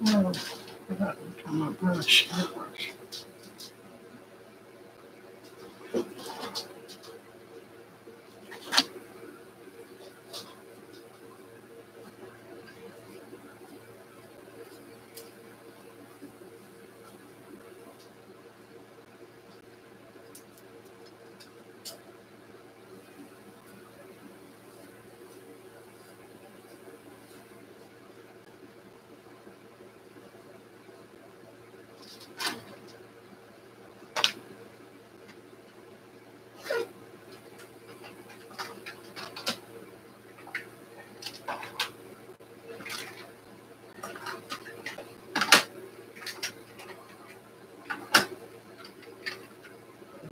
Oh, I forgot to turn my brush.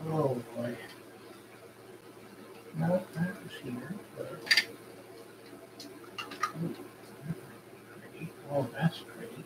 Oh boy. No, that was here. But... Oh, that's pretty.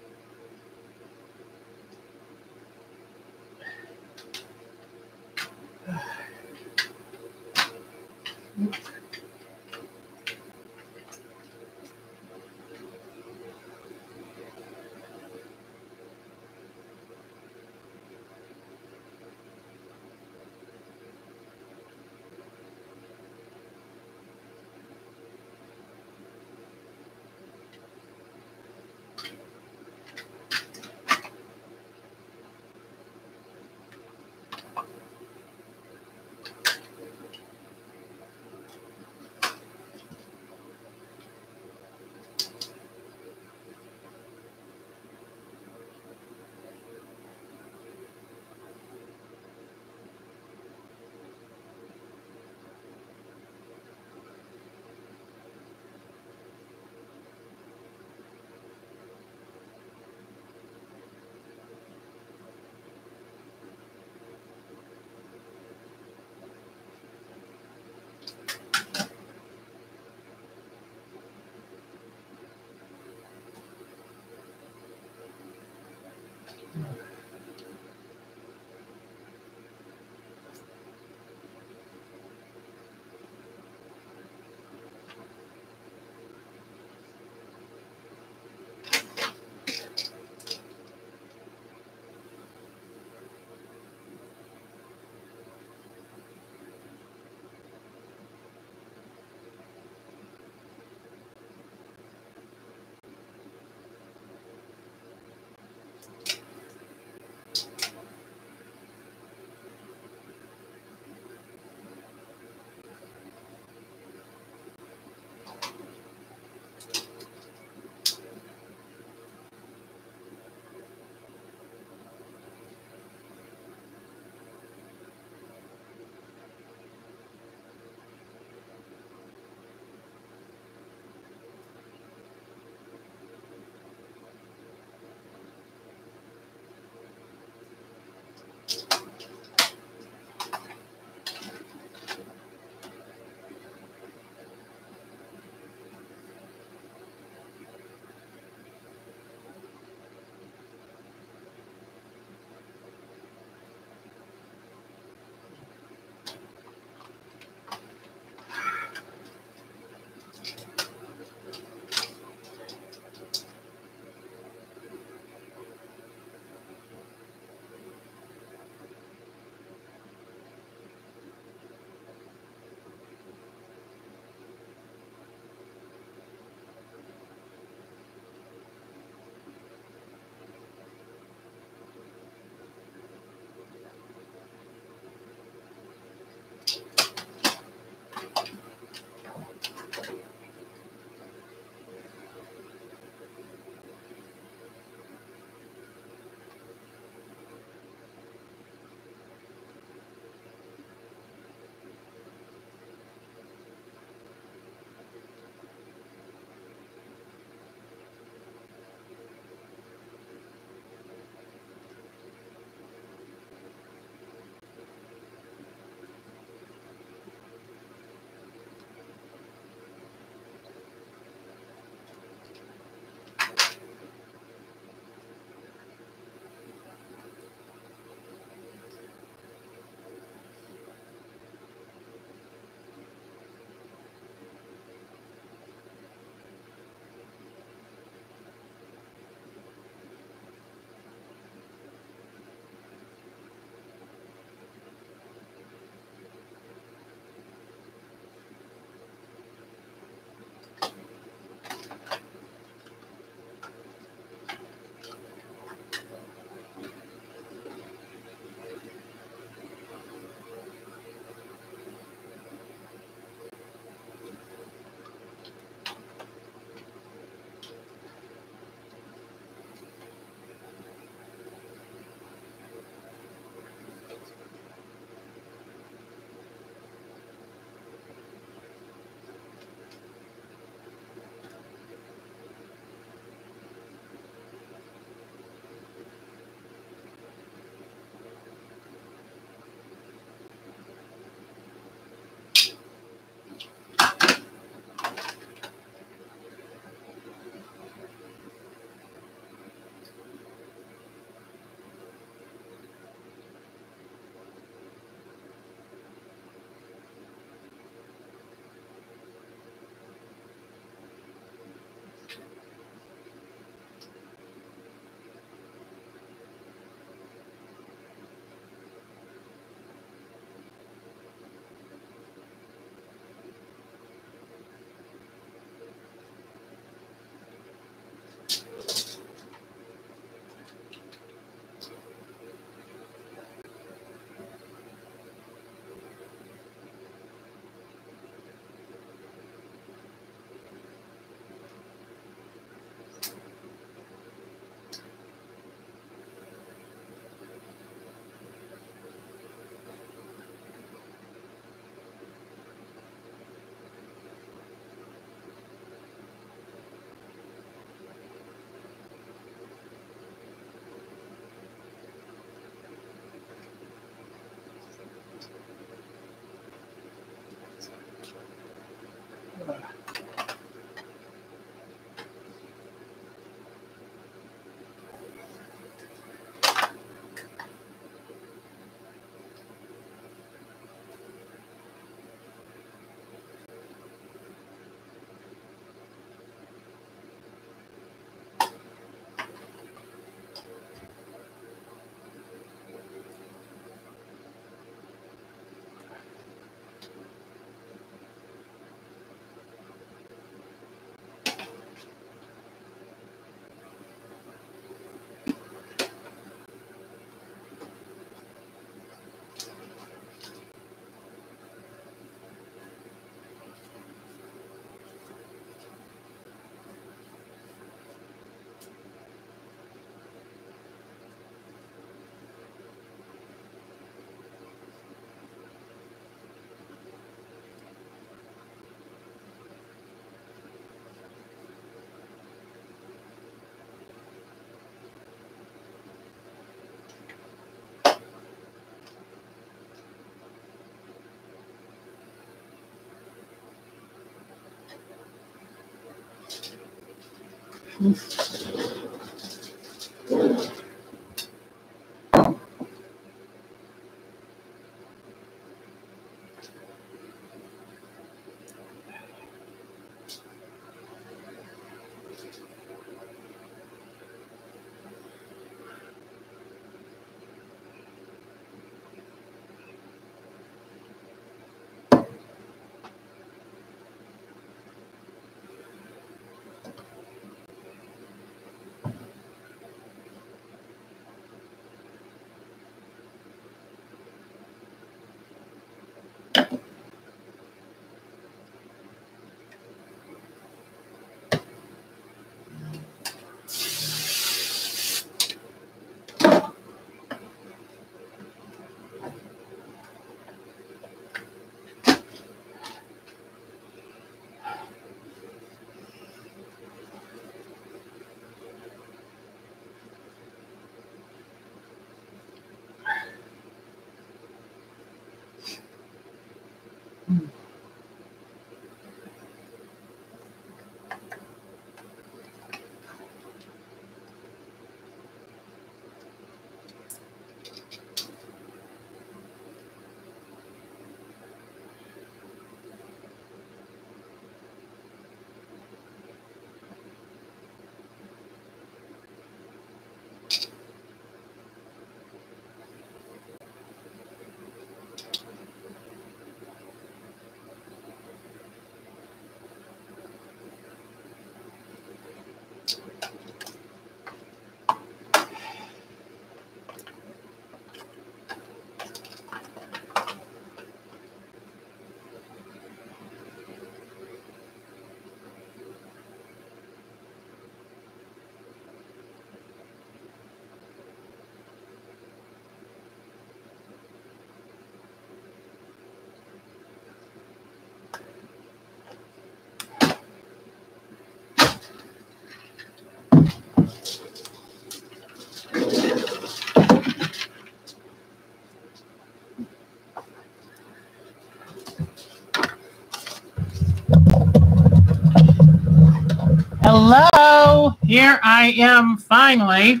Hello, here I am finally.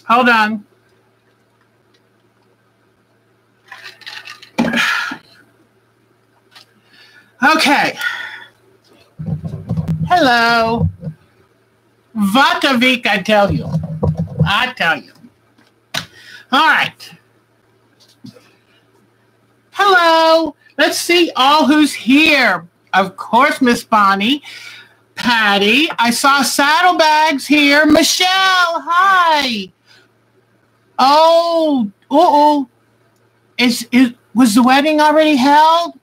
Hold on. Okay. Hello. Vatavik, I tell you. I tell you. All right. Hello. Let's see all who's here. Of course, Miss Bonnie. Patty. I saw Saddlebags here. Michelle, hi. Oh, was the wedding already held?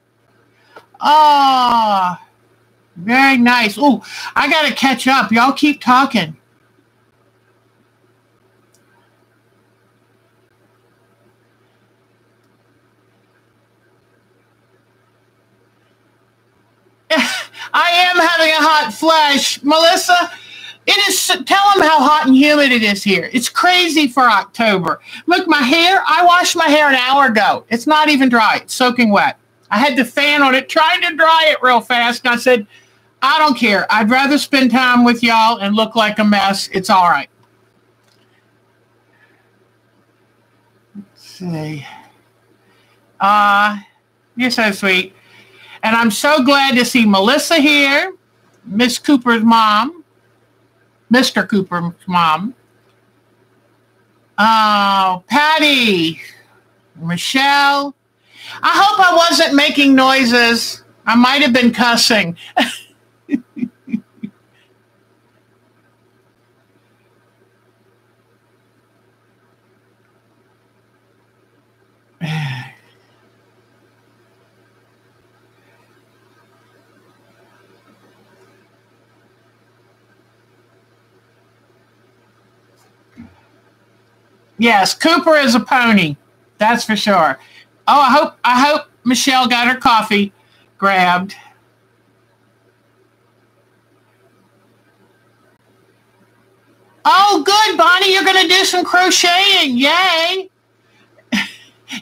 Oh, very nice. Oh, I got to catch up. Y'all keep talking. I am having a hot flash. Melissa, it is. Tell them how hot and humid it is here. It's crazy for October. Look, my hair, I washed my hair an hour ago. It's not even dry. It's soaking wet. I had the fan on it, trying to dry it real fast. And I said, I don't care. I'd rather spend time with y'all and look like a mess. It's all right. Let's see. You're so sweet. And I'm so glad to see Melissa here, Miss Cooper's mom, Mr. Cooper's mom. Oh, Patty, Michelle. I hope I wasn't making noises. I might have been cussing. Yes, Cooper is a pony. That's for sure. Oh, I hope Michelle got her coffee grabbed. Oh, good, Bonnie. You're going to do some crocheting. Yay.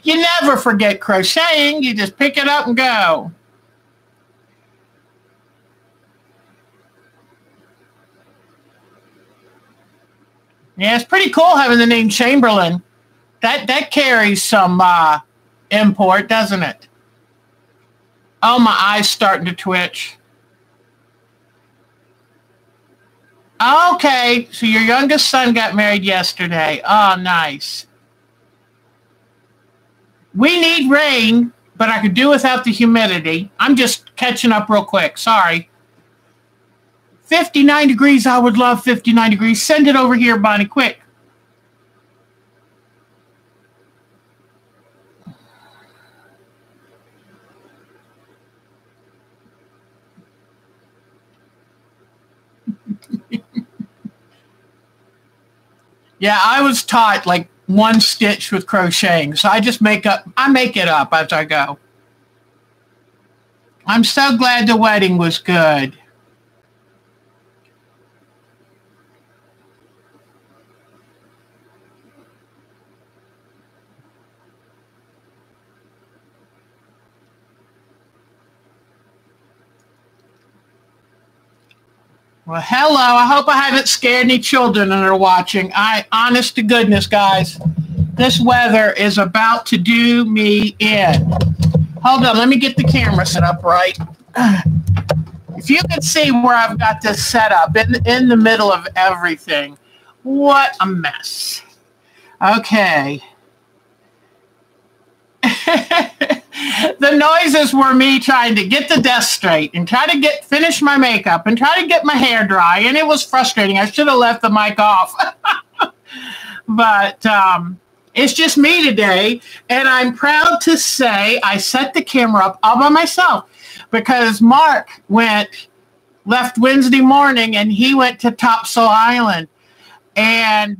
You never forget crocheting. You just pick it up and go. Yeah, it's pretty cool having the name Chamberlain. That carries some import, doesn't it? Oh, my eye's starting to twitch. Okay, so your youngest son got married yesterday. Oh, nice. We need rain, but I could do without the humidity. I'm just catching up real quick. Sorry. 59 degrees. I would love 59 degrees. Send it over here, Bonnie, quick. Yeah, I was taught like one stitch with crocheting, so I just make it up as I go. I'm so glad the wedding was good. Well, hello. I hope I haven't scared any children that are watching. Honest to goodness, guys, this weather is about to do me in. Hold on. Let me get the camera set up right. If you can see where I've got this set up in the middle of everything, what a mess. Okay. The noises were me trying to get the desk straight and try to finish my makeup and try to get my hair dry, and it was frustrating. I should have left the mic off. But it's just me today, and I'm proud to say I set the camera up all by myself because Mark left Wednesday morning, and he went to Topsail Island, and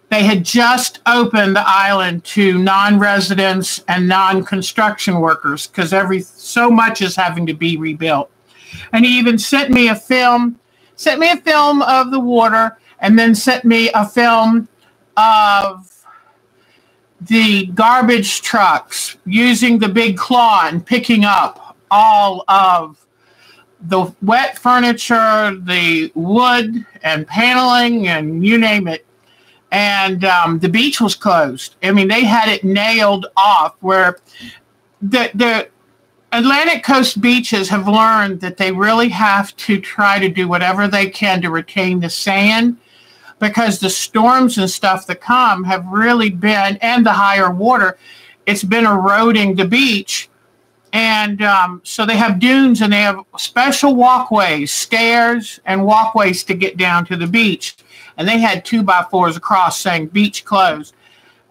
they had just opened the island to non-residents and non-construction workers because so much is having to be rebuilt. And he even sent me a film of the water, and then sent me a film of the garbage trucks using the big claw and picking up all of the wet furniture, the wood and paneling, and you name it. And the beach was closed. I mean, they had it nailed off where the Atlantic coast beaches have learned that they really have to try to do whatever they can to retain the sand because the storms and stuff that come have really been, and the higher water, it's been eroding the beach. And so they have dunes, and they have special walkways, stairs and walkways to get down to the beach. And they had 2x4s across saying beach closed.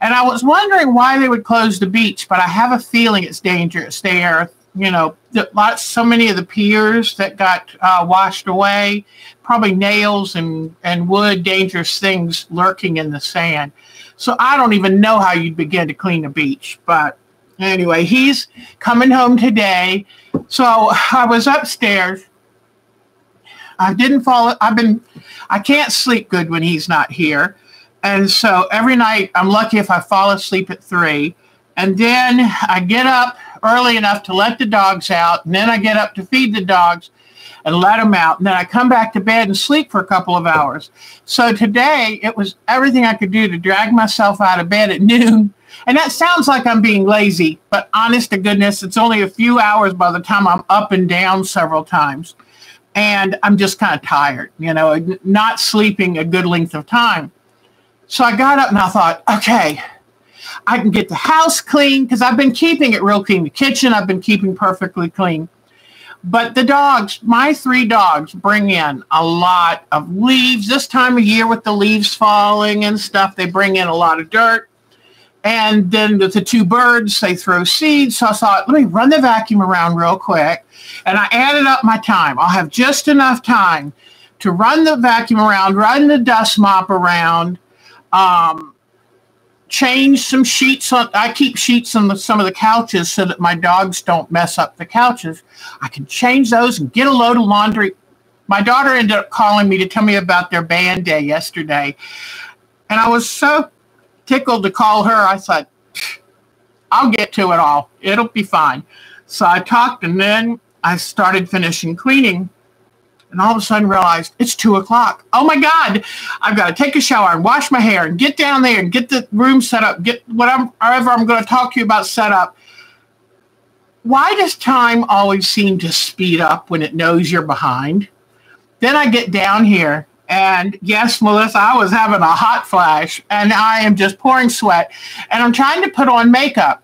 And I was wondering why they would close the beach, but I have a feeling it's dangerous there. You know, so many of the piers that got washed away, probably nails and wood, dangerous things lurking in the sand. So I don't even know how you'd begin to clean a beach. But anyway, he's coming home today. So I was upstairs. I didn't fall. I can't sleep good when he's not here. And so every night I'm lucky if I fall asleep at 3. And then I get up early enough to let the dogs out. And then I get up to feed the dogs and let them out. And then I come back to bed and sleep for a couple of hours. So today it was everything I could do to drag myself out of bed at noon. And that sounds like I'm being lazy, but honest to goodness, it's only a few hours by the time I'm up and down several times. And I'm just kind of tired, you know, not sleeping a good length of time. So I got up and I thought, okay, I can get the house clean because I've been keeping it real clean. The kitchen I've been keeping perfectly clean. But the dogs, my 3 dogs, bring in a lot of leaves. This time of year with the leaves falling and stuff, they bring in a lot of dirt. And then with the 2 birds, they throw seeds. So I thought, let me run the vacuum around real quick. And I added up my time. I'll have just enough time to run the vacuum around, run the dust mop around, change some sheets. I keep sheets on some of the couches so that my dogs don't mess up the couches. I can change those and get a load of laundry. My daughter ended up calling me to tell me about their band day yesterday. And I was so tickled to call her. I said, I'll get to it all. It'll be fine. So I talked, and then I started finishing cleaning. And all of a sudden realized it's 2 o'clock. Oh my God, I've got to take a shower and wash my hair and get down there and get the room set up, get whatever I'm going to talk to you about set up. Why does time always seem to speed up when it knows you're behind? Then I get down here and yes, Melissa, I was having a hot flash and I am just pouring sweat and I'm trying to put on makeup.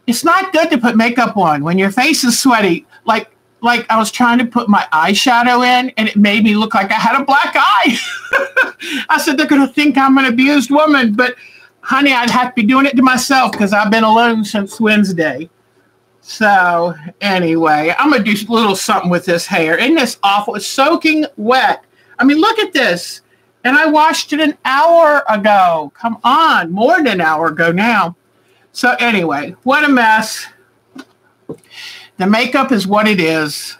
It's not good to put makeup on when your face is sweaty. Like I was trying to put my eyeshadow in and it made me look like I had a black eye. I said, they're going to think I'm an abused woman. But honey, I'd have to be doing it to myself because I've been alone since Wednesday. So anyway, I'm going to do a little something with this hair. Isn't this awful? It's soaking wet. I mean, look at this. And I washed it an hour ago. Come on, more than an hour ago now. So anyway, what a mess. The makeup is what it is.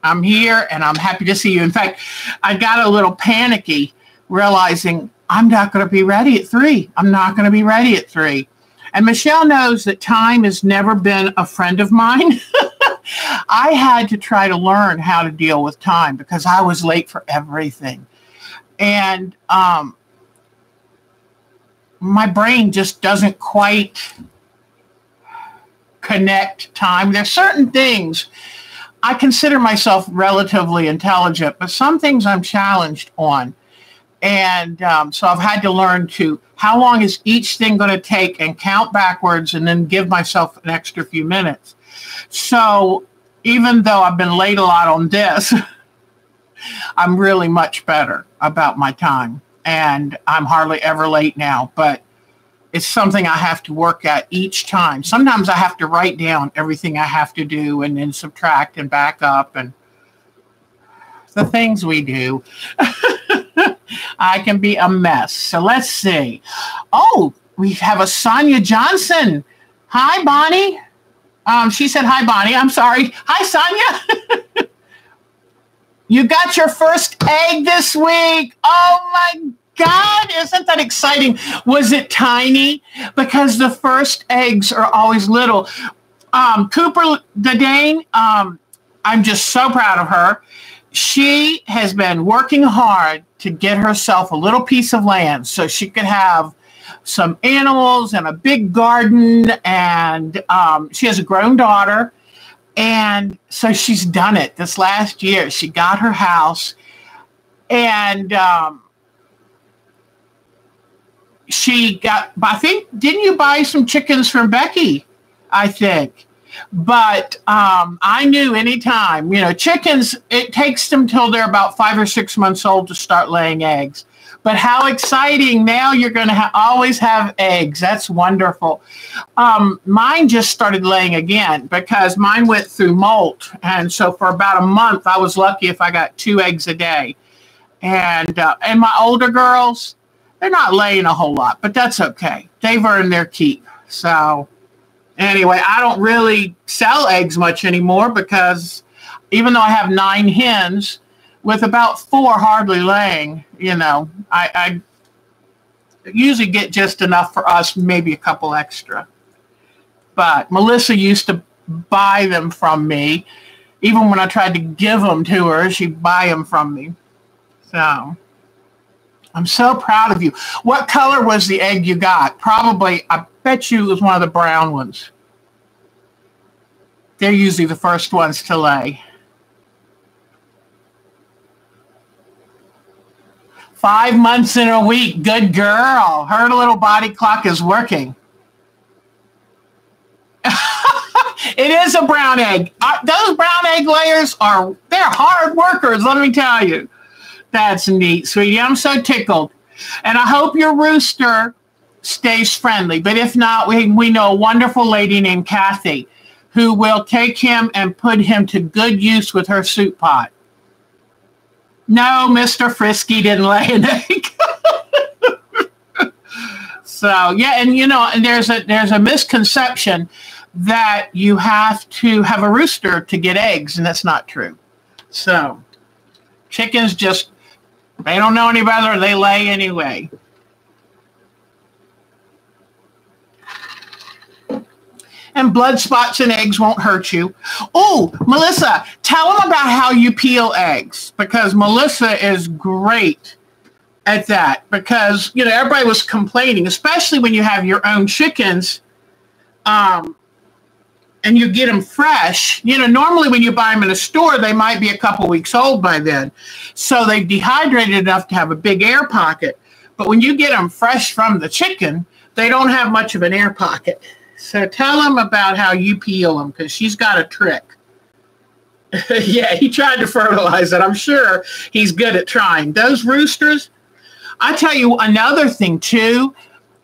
I'm here and I'm happy to see you. In fact, I got a little panicky realizing I'm not going to be ready at 3. I'm not going to be ready at 3. And Michelle knows that time has never been a friend of mine. I had to try to learn how to deal with time because I was late for everything. And my brain just doesn't quite connect time. There's certain things I consider myself relatively intelligent, but some things I'm challenged on. And so I've had to learn to how long is each thing going to take and count backwards and then give myself an extra few minutes. So even though I've been late a lot on this, I'm really much better about my time. And I'm hardly ever late now, but it's something I have to work at each time. Sometimes I have to write down everything I have to do and then subtract and back up and the things we do. I can be a mess. So let's see. Oh, we have a Sonia Johnson. Hi, Bonnie. She said, hi, Bonnie. I'm sorry. Hi, Sonia. You got your first egg this week. Oh, my God, isn't that exciting? Was it tiny? Because the first eggs are always little. Cooper the Dane, I'm just so proud of her. She has been working hard to get herself a little piece of land so she could have some animals and a big garden. And she has a grown daughter. And so she's done it this last year. She got her house and she got, I think, didn't you buy some chickens from Becky? I think. But I knew anytime, chickens, it takes them till they're about 5 or 6 months old to start laying eggs. But how exciting. Now you're going to always have eggs. That's wonderful. Mine just started laying again because mine went through molt. And so for about a month, I was lucky if I got 2 eggs a day. And my older girls, they're not laying a whole lot, but that's okay. They've earned their keep. So anyway, I don't really sell eggs much anymore because even though I have 9 hens, with about 4 hardly laying, I usually get just enough for us, maybe a couple extra. But Melissa used to buy them from me. Even when I tried to give them to her, she'd buy them from me. So I'm so proud of you. What color was the egg you got? Probably, I bet you it was one of the brown ones. They're usually the first ones to lay. 5 months in a week. Good girl. Her little body clock is working. It is a brown egg. Those brown egg layers they're hard workers, let me tell you. That's neat, sweetie. I'm so tickled. And I hope your rooster stays friendly. But if not, we know a wonderful lady named Kathy who will take him and put him to good use with her soup pot. No, Mr. Frisky didn't lay an egg. So, yeah, and there's a misconception that you have to have a rooster to get eggs, and that's not true. So, chickens they don't know any better. They lay anyway. And blood spots in eggs won't hurt you. Oh, Melissa, tell them about how you peel eggs, because Melissa is great at that, because, you know, everybody was complaining, especially when you have your own chickens, and you get them fresh. You know, normally when you buy them in a store, they might be a couple weeks old by then. So they've dehydrated enough to have a big air pocket. But when you get them fresh from the chicken, they don't have much of an air pocket. So tell them about how you peel them, because she's got a trick. Yeah, he tried to fertilize it. I'm sure he's good at trying. Those roosters, I tell you another thing too,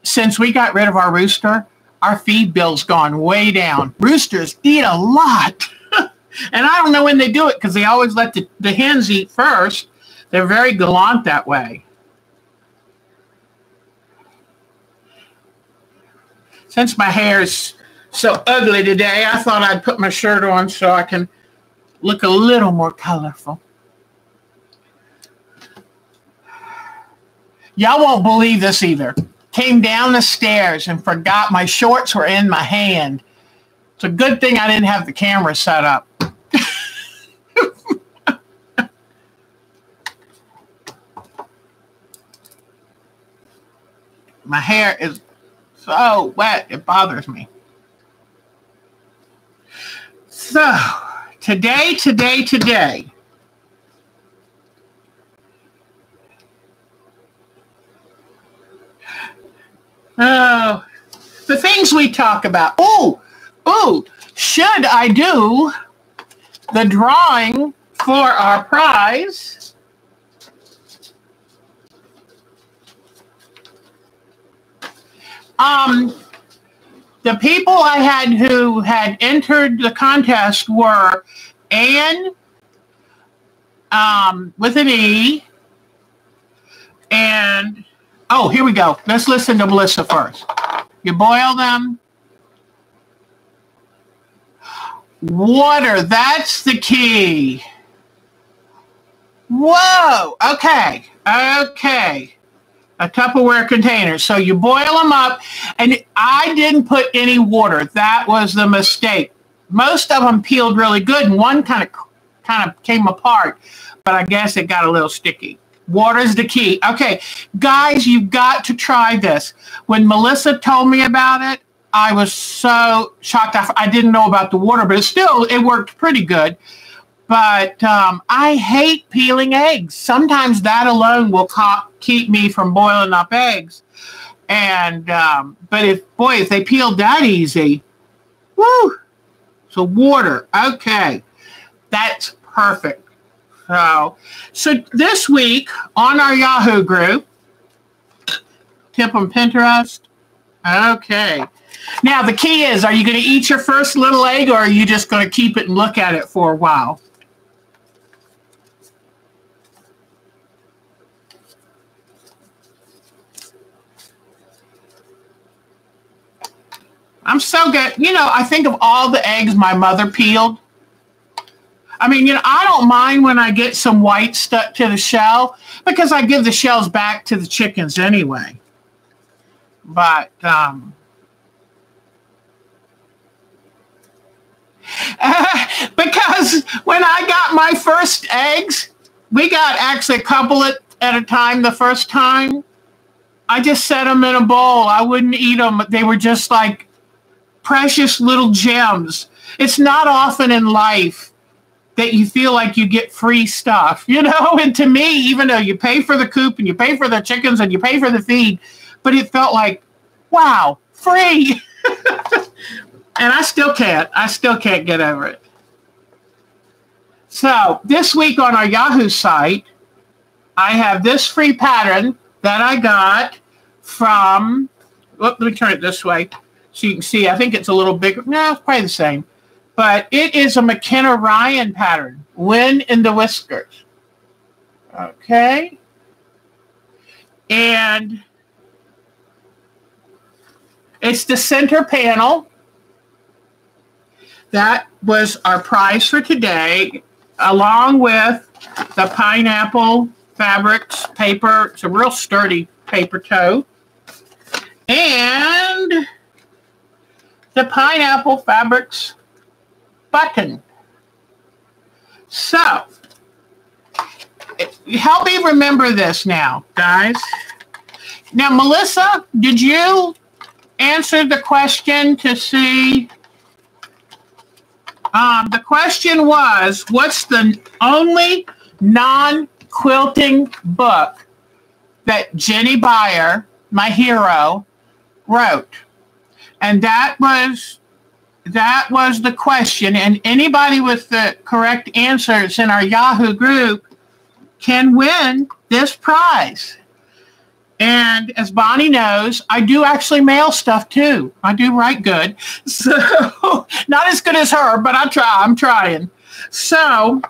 since we got rid of our rooster, our feed bill's gone way down. Roosters eat a lot. And I don't know when they do it, because they always let the hens eat first. They're very gallant that way. Since my hair is so ugly today, I thought I'd put my shirt on so I can look a little more colorful. Y'all won't believe this either. Came down the stairs and forgot my shorts were in my hand. It's a good thing I didn't have the camera set up. My hair is so wet, it bothers me. So, today. Oh, the things we talk about. Oh, should I do the drawing for our prize? The people I had who had entered the contest were Anne, with an E, and oh, here we go. Let's listen to Melissa first. You boil them. Water, that's the key. Whoa, okay. A Tupperware container. So you boil them up, and I didn't put any water. That was the mistake. Most of them peeled really good, and one kind of came apart, but I guess it got a little sticky. Water is the key. Okay, guys, you've got to try this. When Melissa told me about it, I was so shocked. I didn't know about the water, but it worked pretty good. But I hate peeling eggs. Sometimes that alone will keep me from boiling up eggs. And but if they peeled that easy, woo! So water, okay, that's perfect. So this week on our Yahoo group, tip on Pinterest. Okay. Now the key is, are you going to eat your first little egg, or are you just going to keep it and look at it for a while? I'm so good. You know, I think of all the eggs my mother peeled. I mean, you know, I don't mind when I get some white stuck to the shell, because I give the shells back to the chickens anyway. But because when I got my first eggs, we got actually a couple at a time the first time. I just set them in a bowl. I wouldn't eat them. They were just like precious little gems. It's not often in life that you feel like you get free stuff, you know? And to me, even though you pay for the coop and you pay for the chickens and you pay for the feed, but it felt like, wow, free. And I still can't get over it. So this week on our Yahoo site, I have this free pattern that I got from, let me turn it this way so you can see. I think it's a little bigger. No, it's probably the same. But it is a McKenna Ryan pattern, Wind in the Whiskers. Okay. And it's the center panel. That was our prize for today, along with the pineapple fabrics paper. It's a real sturdy paper tote. And the pineapple fabrics button. So, help me remember this now, guys. Now, Melissa, did you answer the question to see? The question was, what's the only non-quilting book that Jinny Beyer, my hero, wrote? And that was the question. And anybody with the correct answers in our Yahoo group can win this prize. And as Bonnie knows, I do actually mail stuff too. I do write good. So not as good as her, but I'm trying. So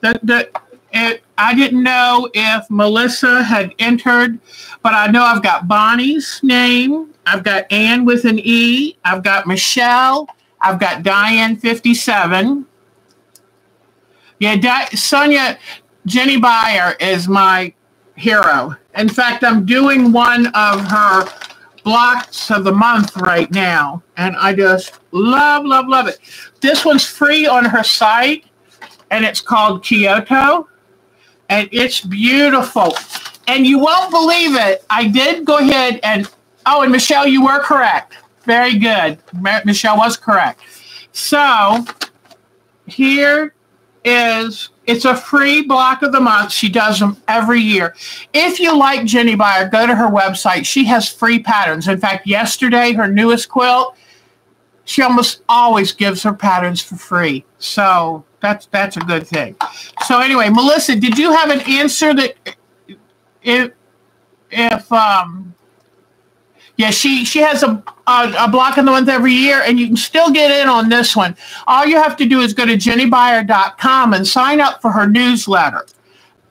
I didn't know if Melissa had entered, but I know I've got Bonnie's name. I've got Ann with an E. I've got Michelle. I've got Diane 57. Yeah, Sonia, Jinny Beyer is my hero. In fact, I'm doing one of her blocks of the month right now, and I just love it. This one's free on her site, and it's called Kyoto, and it's beautiful. And you won't believe it. I did go ahead and, and Michelle, you were correct. Very good. Michelle was correct. So here is, it's a free block of the month. She does them every year. If you like Jinny Beyer, go to her website. She has free patterns. In fact, yesterday, her newest quilt, she almost always gives her patterns for free. So that's a good thing. So anyway, Melissa, did you have an answer that yeah, she has a block of the month every year, and you can still get in on this one. All you have to do is go to JinnyBeyer.com and sign up for her newsletter.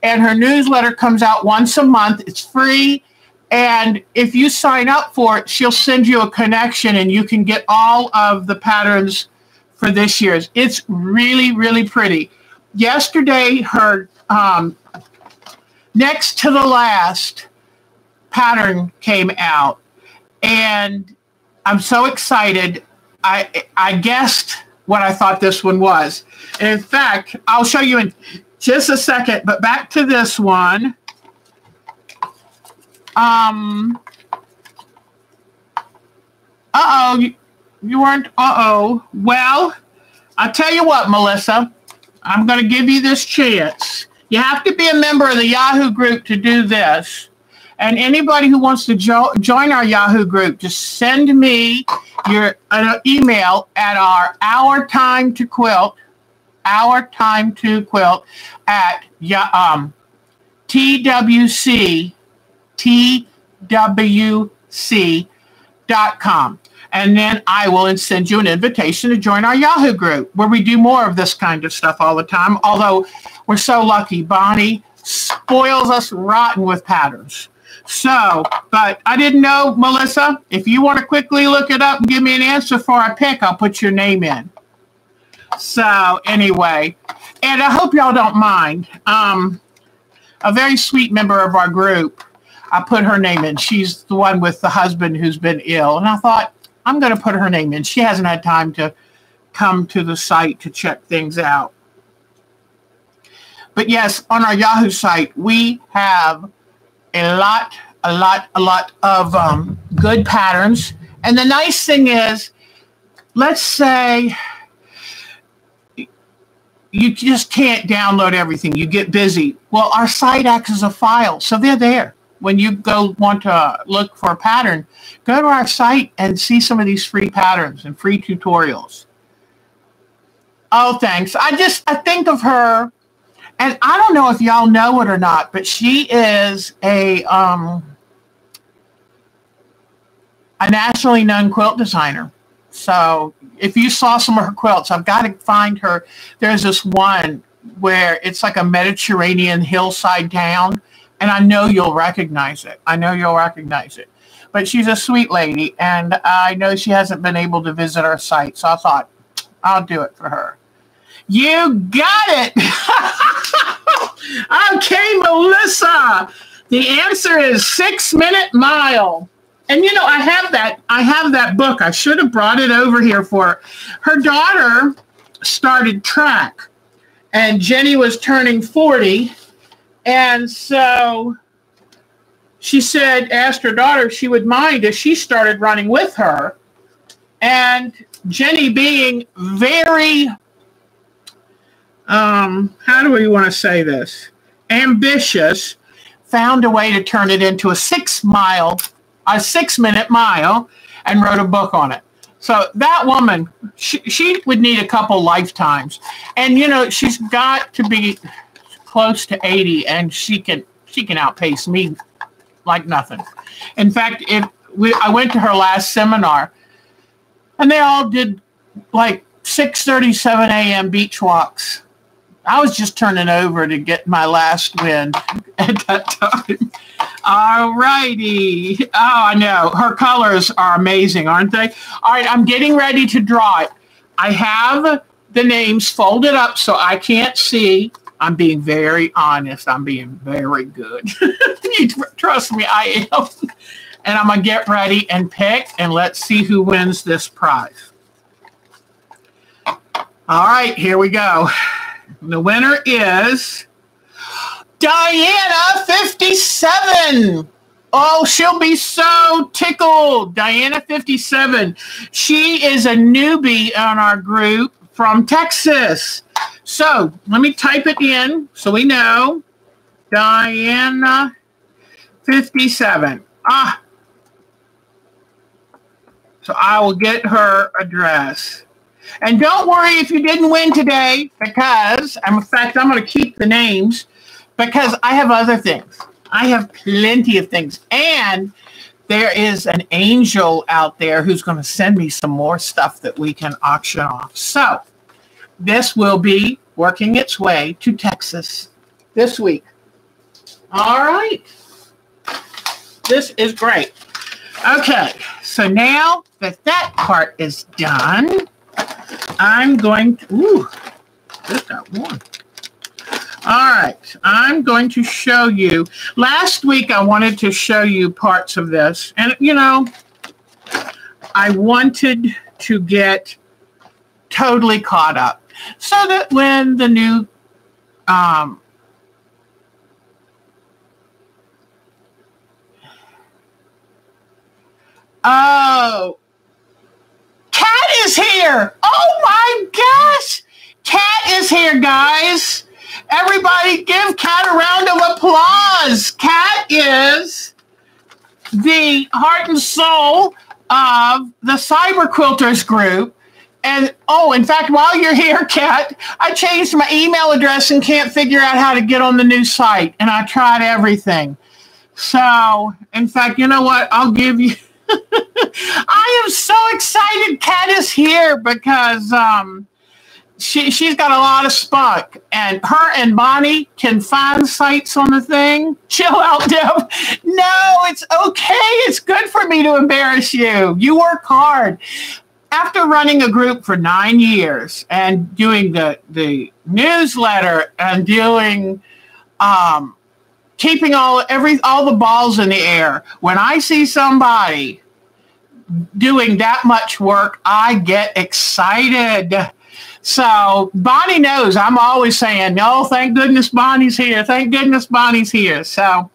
And her newsletter comes out once a month. It's free. And if you sign up for it, she'll send you a connection, and you can get all of the patterns for this year's. It's really pretty. Yesterday, her next to the last pattern came out. And I'm so excited. I guessed what I thought this one was. And in fact, I'll show you in just a second, but back to this one. You weren't, Well, I'll tell you what, Melissa, I'm going to give you this chance. You have to be a member of the Yahoo group to do this. And anybody who wants to join our Yahoo group, just send me your email at our time to quilt at twc.com. And then I will send you an invitation to join our Yahoo group, where we do more of this kind of stuff all the time. Although we're so lucky, Bonnie spoils us rotten with patterns. So, but I didn't know, Melissa, if you want to quickly look it up and give me an answer before I pick, I'll put your name in. So anyway, and I hope y'all don't mind. A very sweet member of our group, I put her name in. She's the one with the husband who's been ill. And I thought, I'm going to put her name in. She hasn't had time to come to the site to check things out. But yes, on our Yahoo site, we have a lot of good patterns. And the nice thing is, let's say you just can't download everything. You get busy. Well, our site acts as a file, so they're there. When you want to look for a pattern, go to our site and see some of these free patterns and free tutorials. Oh, thanks. I think of her. And I don't know if y'all know it or not, but she is a nationally known quilt designer. So if you saw some of her quilts, I've got to find her. There's this one where it's like a Mediterranean hillside town, and I know you'll recognize it. But she's a sweet lady, and I know she hasn't been able to visit our site, so I thought I'll do it for her. You got it. Okay, Melissa. The answer is 6 Minute Mile. And you know, I have that book. I should have brought it over here for her. Her daughter started track, and Jenny was turning 40. And so she asked her daughter if she would mind if she started running with her. And Jenny, being very, how do we want to say this? Ambitious, found a way to turn it into a 6-minute mile, and wrote a book on it. So that woman, she would need a couple lifetimes. And, you know, she's got to be close to 80, and she can outpace me like nothing. In fact, I went to her last seminar, and they all did like 6:37 a.m. beach walks. I was just turning over to get my last wind at that time. All righty. Oh, I know. Her colors are amazing, aren't they? All right, I'm getting ready to draw it. I have the names folded up so I can't see. I'm being very honest. I'm being very good. You trust me, I am. And I'm going to get ready and pick, and let's see who wins this prize. All right, here we go. The winner is Diana 57. Oh, she'll be so tickled. Diana 57. She is a newbie on our group from Texas. So let me type it in so we know. Diana 57. So I will get her address. And don't worry if you didn't win today, because, in fact, I'm going to keep the names because I have other things. I have plenty of things. And there is an angel out there who's going to send me some more stuff that we can auction off. So this will be working its way to Texas this week. All right. This is great. Okay. So now that part is done, I'm going to, just got one. All right, I'm going to show you. Last week, I wanted to show you parts of this. And, you know, I wanted to get totally caught up so that when the new, oh, Cat is here. Oh, my gosh. Cat is here, guys. Everybody give Cat a round of applause. Cat is the heart and soul of the Cyber Quilters group. And, oh, in fact, while you're here, Cat, I changed my email address and can't figure out how to get on the new site. And I tried everything. So, in fact, you know what? I'll give you. I am so excited Cat is here because she's got a lot of spunk, and her and Bonnie can find sites on the thing. Chill out, Deb. No, it's okay. It's good for me to embarrass you. You work hard. After running a group for 9 years and doing the newsletter and doing keeping all the balls in the air, when I see somebody doing that much work, I get excited. So Bonnie knows I'm always saying, no, thank goodness Bonnie's here. Thank goodness Bonnie's here. So,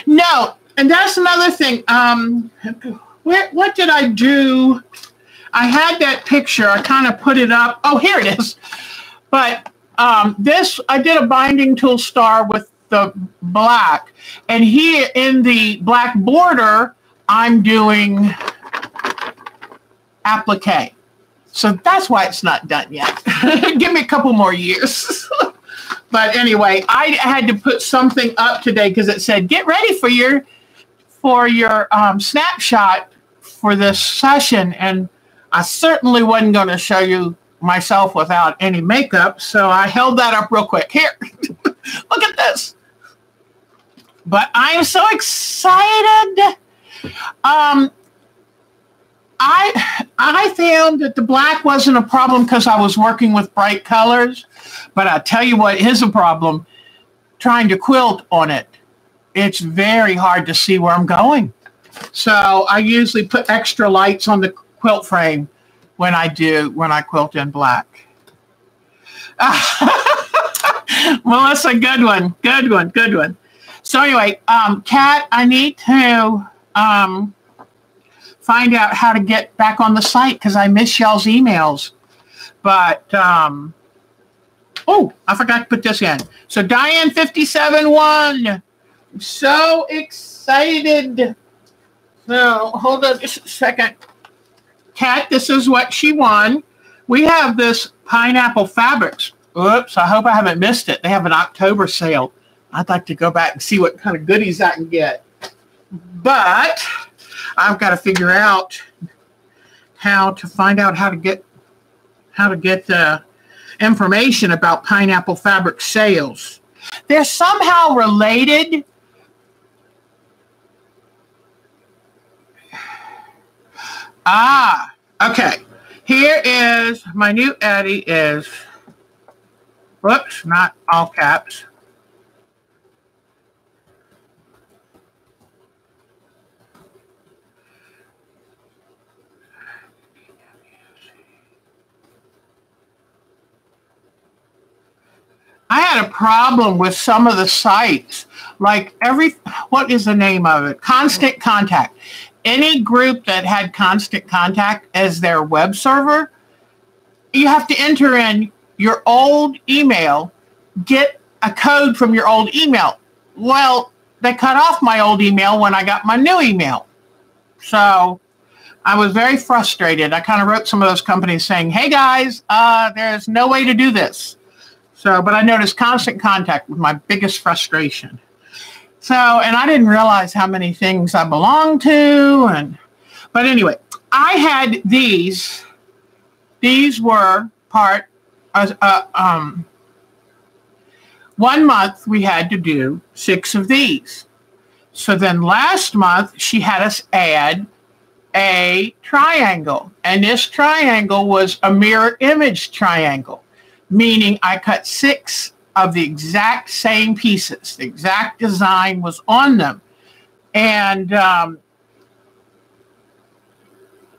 no, and that's another thing. What did I do? I had that picture. I kind of put it up. Oh, here it is. But this, I did a binding tool star with the black. And here in the black border, I'm doing applique. So that's why it's not done yet. Give me a couple more years. But anyway, I had to put something up today because it said, get ready for your snapshot for this session. And I certainly wasn't going to show you myself without any makeup. So I held that up real quick. Here, look at this. But I'm so excited. I found that the black wasn't a problem because I was working with bright colors. But I tell you what is a problem, trying to quilt on it. it's very hard to see where I'm going. So I usually put extra lights on the quilt frame when I quilt in black. Melissa, good one. So anyway, Kat, I need to find out how to get back on the site because I miss y'all's emails. But, oh, I forgot to put this in. So Diane 57-1. So excited. So hold on just a second. Kat, this is what she won. We have this pineapple fabrics. Oops, I hope I haven't missed it. They have an October sale. I'd like to go back and see what kind of goodies I can get. But I've got to figure out how to find out how to get the information about pineapple fabric sales. They're somehow related. Okay. Here is my new Eddie is, whoops, not all caps. I had a problem with some of the sites, like what is the name of it? Constant Contact. Any group that had Constant Contact as their web server, you have to enter in your old email, get a code from your old email. Well, they cut off my old email when I got my new email. So I was very frustrated. I kind of wrote some of those companies saying, hey guys, there's no way to do this. So, but I noticed Constant Contact was my biggest frustration. So, and I didn't realize how many things I belonged to. But anyway, I had these. These were part, 1 month we had to do 6 of these. So then last month she had us add a triangle. And this triangle was a mirror image triangle, meaning I cut 6 of the exact same pieces. The exact design was on them. And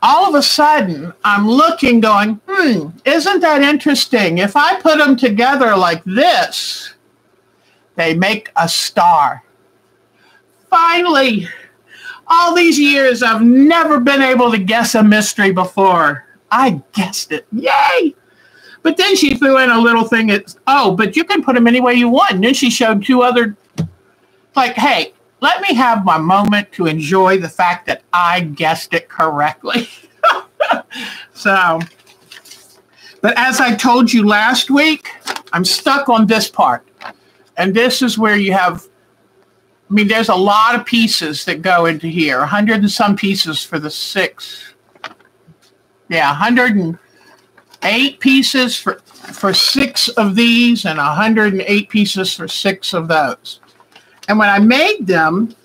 all of a sudden, I'm looking going, isn't that interesting? If I put them together like this, they make a star. Finally, all these years, I've never been able to guess a mystery before. I guessed it. Yay! But then she threw in a little thing. But you can put them any way you want. And then she showed 2 other, like, hey, let me have my moment to enjoy the fact that I guessed it correctly. So, but as I told you last week, I'm stuck on this part. And this is where you have, there's a lot of pieces that go into here. 100 and some pieces for the 6. Yeah, 108 pieces for 6 of these and 108 pieces for 6 of those. And when I made them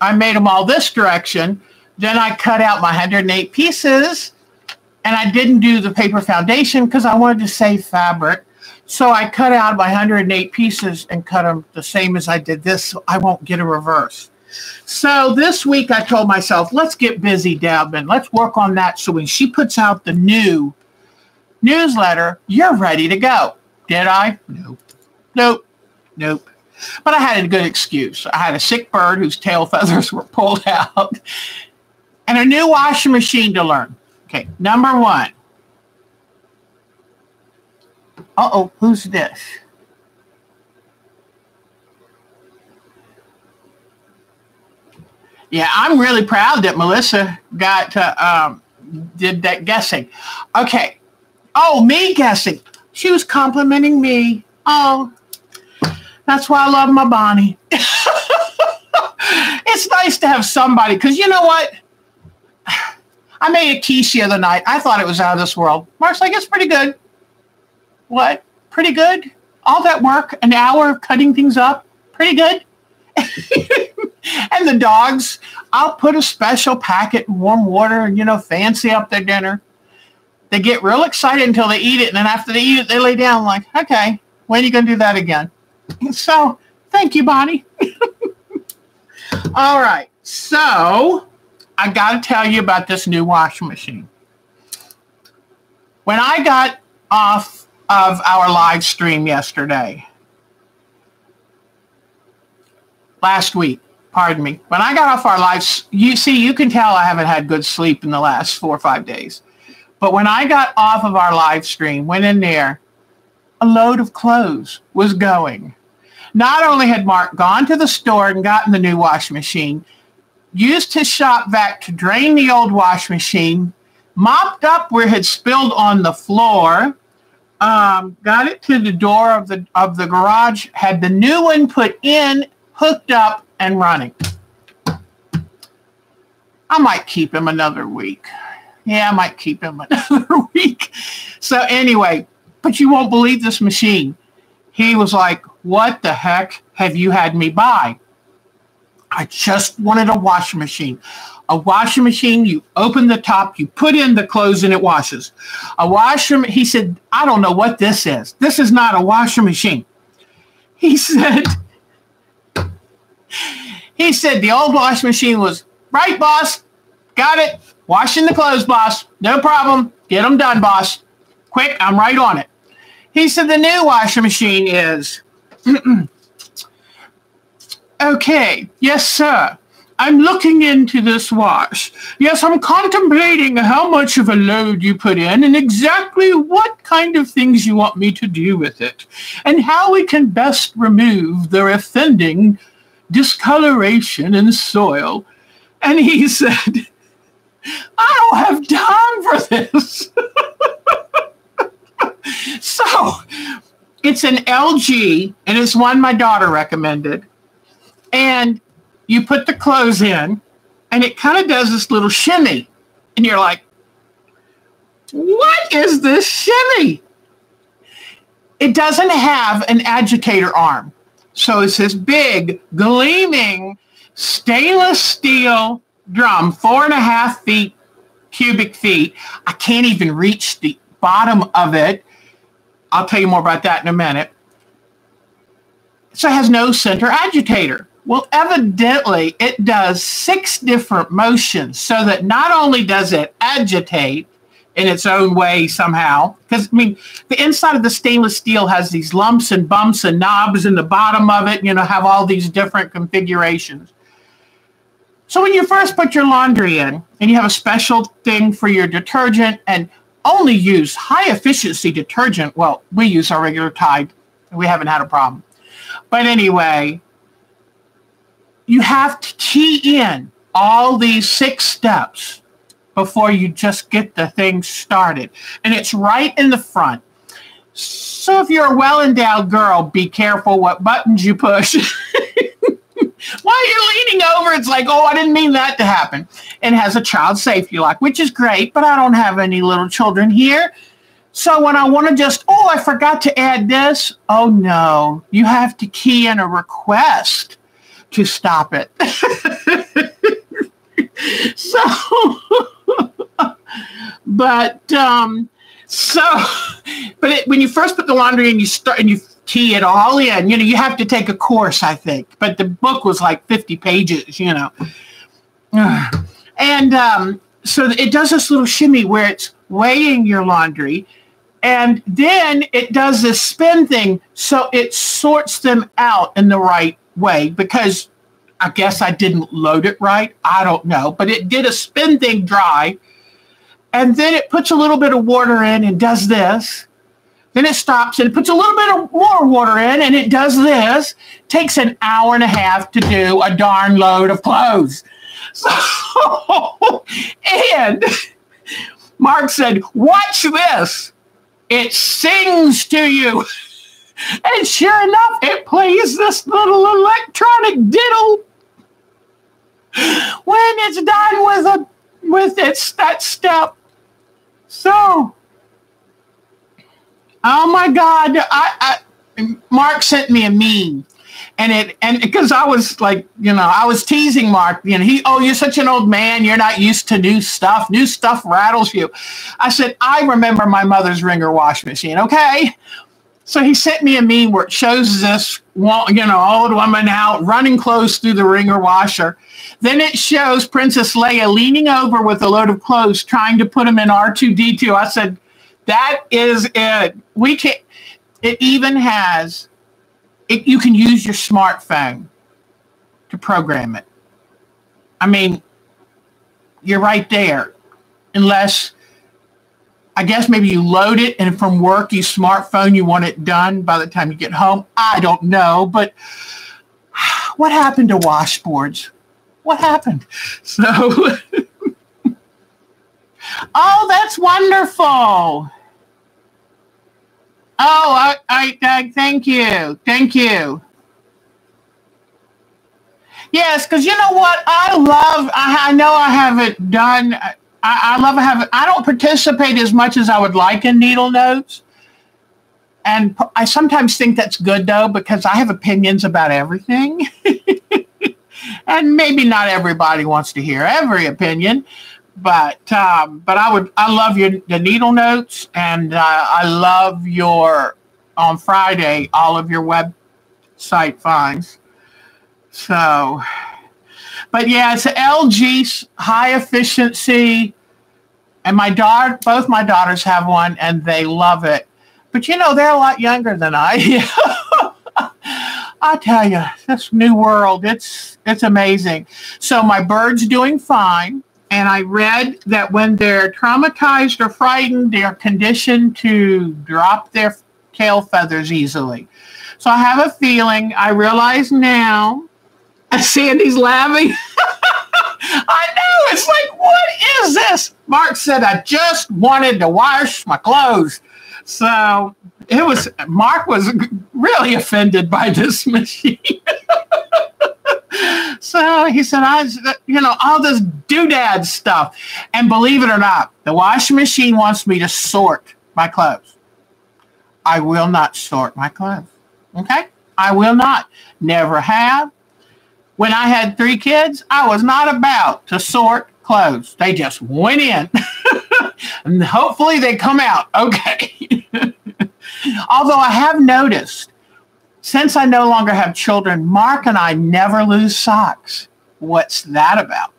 all this direction. Then I cut out my 108 pieces, and I didn't do the paper foundation because I wanted to save fabric. So I cut out my 108 pieces and cut them the same as I did this, so I won't get a reverse. So this week I told myself, let's get busy, Deb, and let's work on that so when she puts out the new newsletter, you're ready to go. Did I? Nope. But I had a good excuse. I had a sick bird whose tail feathers were pulled out and a new washing machine to learn. Okay, number 1. Uh-oh, who's this? Yeah, I'm really proud that Melissa did that guessing. Okay. Oh, me guessing. She was complimenting me. Oh, that's why I love my Bonnie. It's nice to have somebody, because you know what? I made a quiche the other night. I thought it was out of this world. Mark's like, it's pretty good. What? Pretty good? All that work, an hour of cutting things up? Pretty good? And the dogs, I'll put a special packet in warm water and, fancy up their dinner. They get real excited until they eat it. And then after they eat it, they lay down like, okay, when are you going to do that again? So Thank you, Bonnie. All right. So I got to tell you about this new washing machine. When I got off of our live stream last week, pardon me. When I got off our live, you can tell I haven't had good sleep in the last 4 or 5 days. But when I got off of our live stream, went in there, a load of clothes was going. Not only had Mark gone to the store and gotten the new washing machine, used his shop vac to drain the old washing machine, mopped up where it had spilled on the floor, got it to the door of the garage, had the new one put in, hooked up, and running. I might keep him another week. Yeah, I might keep him another week. So anyway, but you won't believe this machine. He was like, what the heck have you had me buy? I just wanted a washing machine. A washing machine, you open the top, you put in the clothes, and it washes. He said, I don't know what this is. This is not a washing machine. He said, the old washing machine was, right, boss. Got it. Washing the clothes, boss. No problem. Get them done, boss. Quick, I'm right on it. He said, the new washing machine is, okay, yes, sir. I'm looking into this wash. Yes, I'm contemplating how much of a load you put in and exactly what kind of things you want me to do with it and how we can best remove the offending discoloration in soil. And he said, I don't have time for this. So it's an LG, and it's one my daughter recommended. And you put the clothes in, and it kind of does this little shimmy. And you're like, what is this shimmy? It doesn't have an agitator arm. So it's this big, gleaming, stainless steel drum, 4.5 feet, cubic feet. I can't even reach the bottom of it. I'll tell you more about that in a minute. So it has no center agitator. Well, evidently, it does 6 different motions so that not only does it agitate in its own way somehow, because, I mean, the inside of the stainless steel has these lumps and bumps and knobs in the bottom of it, have all these different configurations. So when you first put your laundry in, and you have a special thing for your detergent, and only use high-efficiency detergent, well, we use our regular Tide, and we haven't had a problem. But anyway, you have to key in all these 6 steps before you just get the thing started. And it's right in the front. So if you're a well-endowed girl, be careful what buttons you push. While you're leaning over, it's like, oh, I didn't mean that to happen. And it has a child safety lock, which is great, but I don't have any little children here. So when I want to just, oh, I forgot to add this. Oh, no, you have to key in a request to stop it. When you first put the laundry in, you key it all in, you have to take a course, I think, but the book was like 50 pages, and so it does this little shimmy where it's weighing your laundry, and then it does this spin thing, so it sorts them out in the right way, because I guess I didn't load it right, I don't know, but it did a spin thing dry, and then it puts a little bit of water in and does this. Then it stops and it puts a little bit of more water in and it does this. Takes an hour and a half to do a darn load of clothes. So, and Mark said, watch this. It sings to you. And sure enough, it plays this little electronic diddle when it's done with that step. So, oh my God! Mark sent me a meme, and because I was like, I was teasing Mark. You're such an old man. You're not used to new stuff. New stuff rattles you. I said, I remember my mother's wringer wash machine. Okay, So he sent me a meme where it shows this, old woman out running clothes through the wringer washer. Then it shows Princess Leia leaning over with a load of clothes, trying to put them in R2-D2. I said, that is it. We can. It even has. You can use your smartphone to program it. I mean, you're right there, unless. I guess maybe you load it and from work, you smartphone, you want it done by the time you get home. I don't know, but what happened to washboards? What happened? So, oh, that's wonderful. Oh, I thank you. Thank you. Yes, because you know what? I know I haven't done... I love having, I don't participate as much as I would like in needle notes. And I sometimes think that's good though, because I have opinions about everything. And maybe not everybody wants to hear every opinion, but I love the needle notes, and I love on Friday, all of your website finds. So, but yeah, it's an LG high efficiency, and both my daughters have one, and they love it. But they're a lot younger than I am. I tell you, this new world, it's amazing. So my bird's doing fine, and I read that when they're traumatized or frightened, they're conditioned to drop their tail feathers easily. So I have a feeling, I realize now. Sandy's laughing. I know. It's like, what is this? Mark said, I just wanted to wash my clothes. So Mark was really offended by this machine. So he said, all this doodad stuff. And believe it or not, the washing machine wants me to sort my clothes. I will not sort my clothes. Okay? I will not. Never have. When I had 3 kids, I was not about to sort clothes. They just went in. And hopefully they come out okay. Although I have noticed, since I no longer have children, Mark and I never lose socks. What's that about?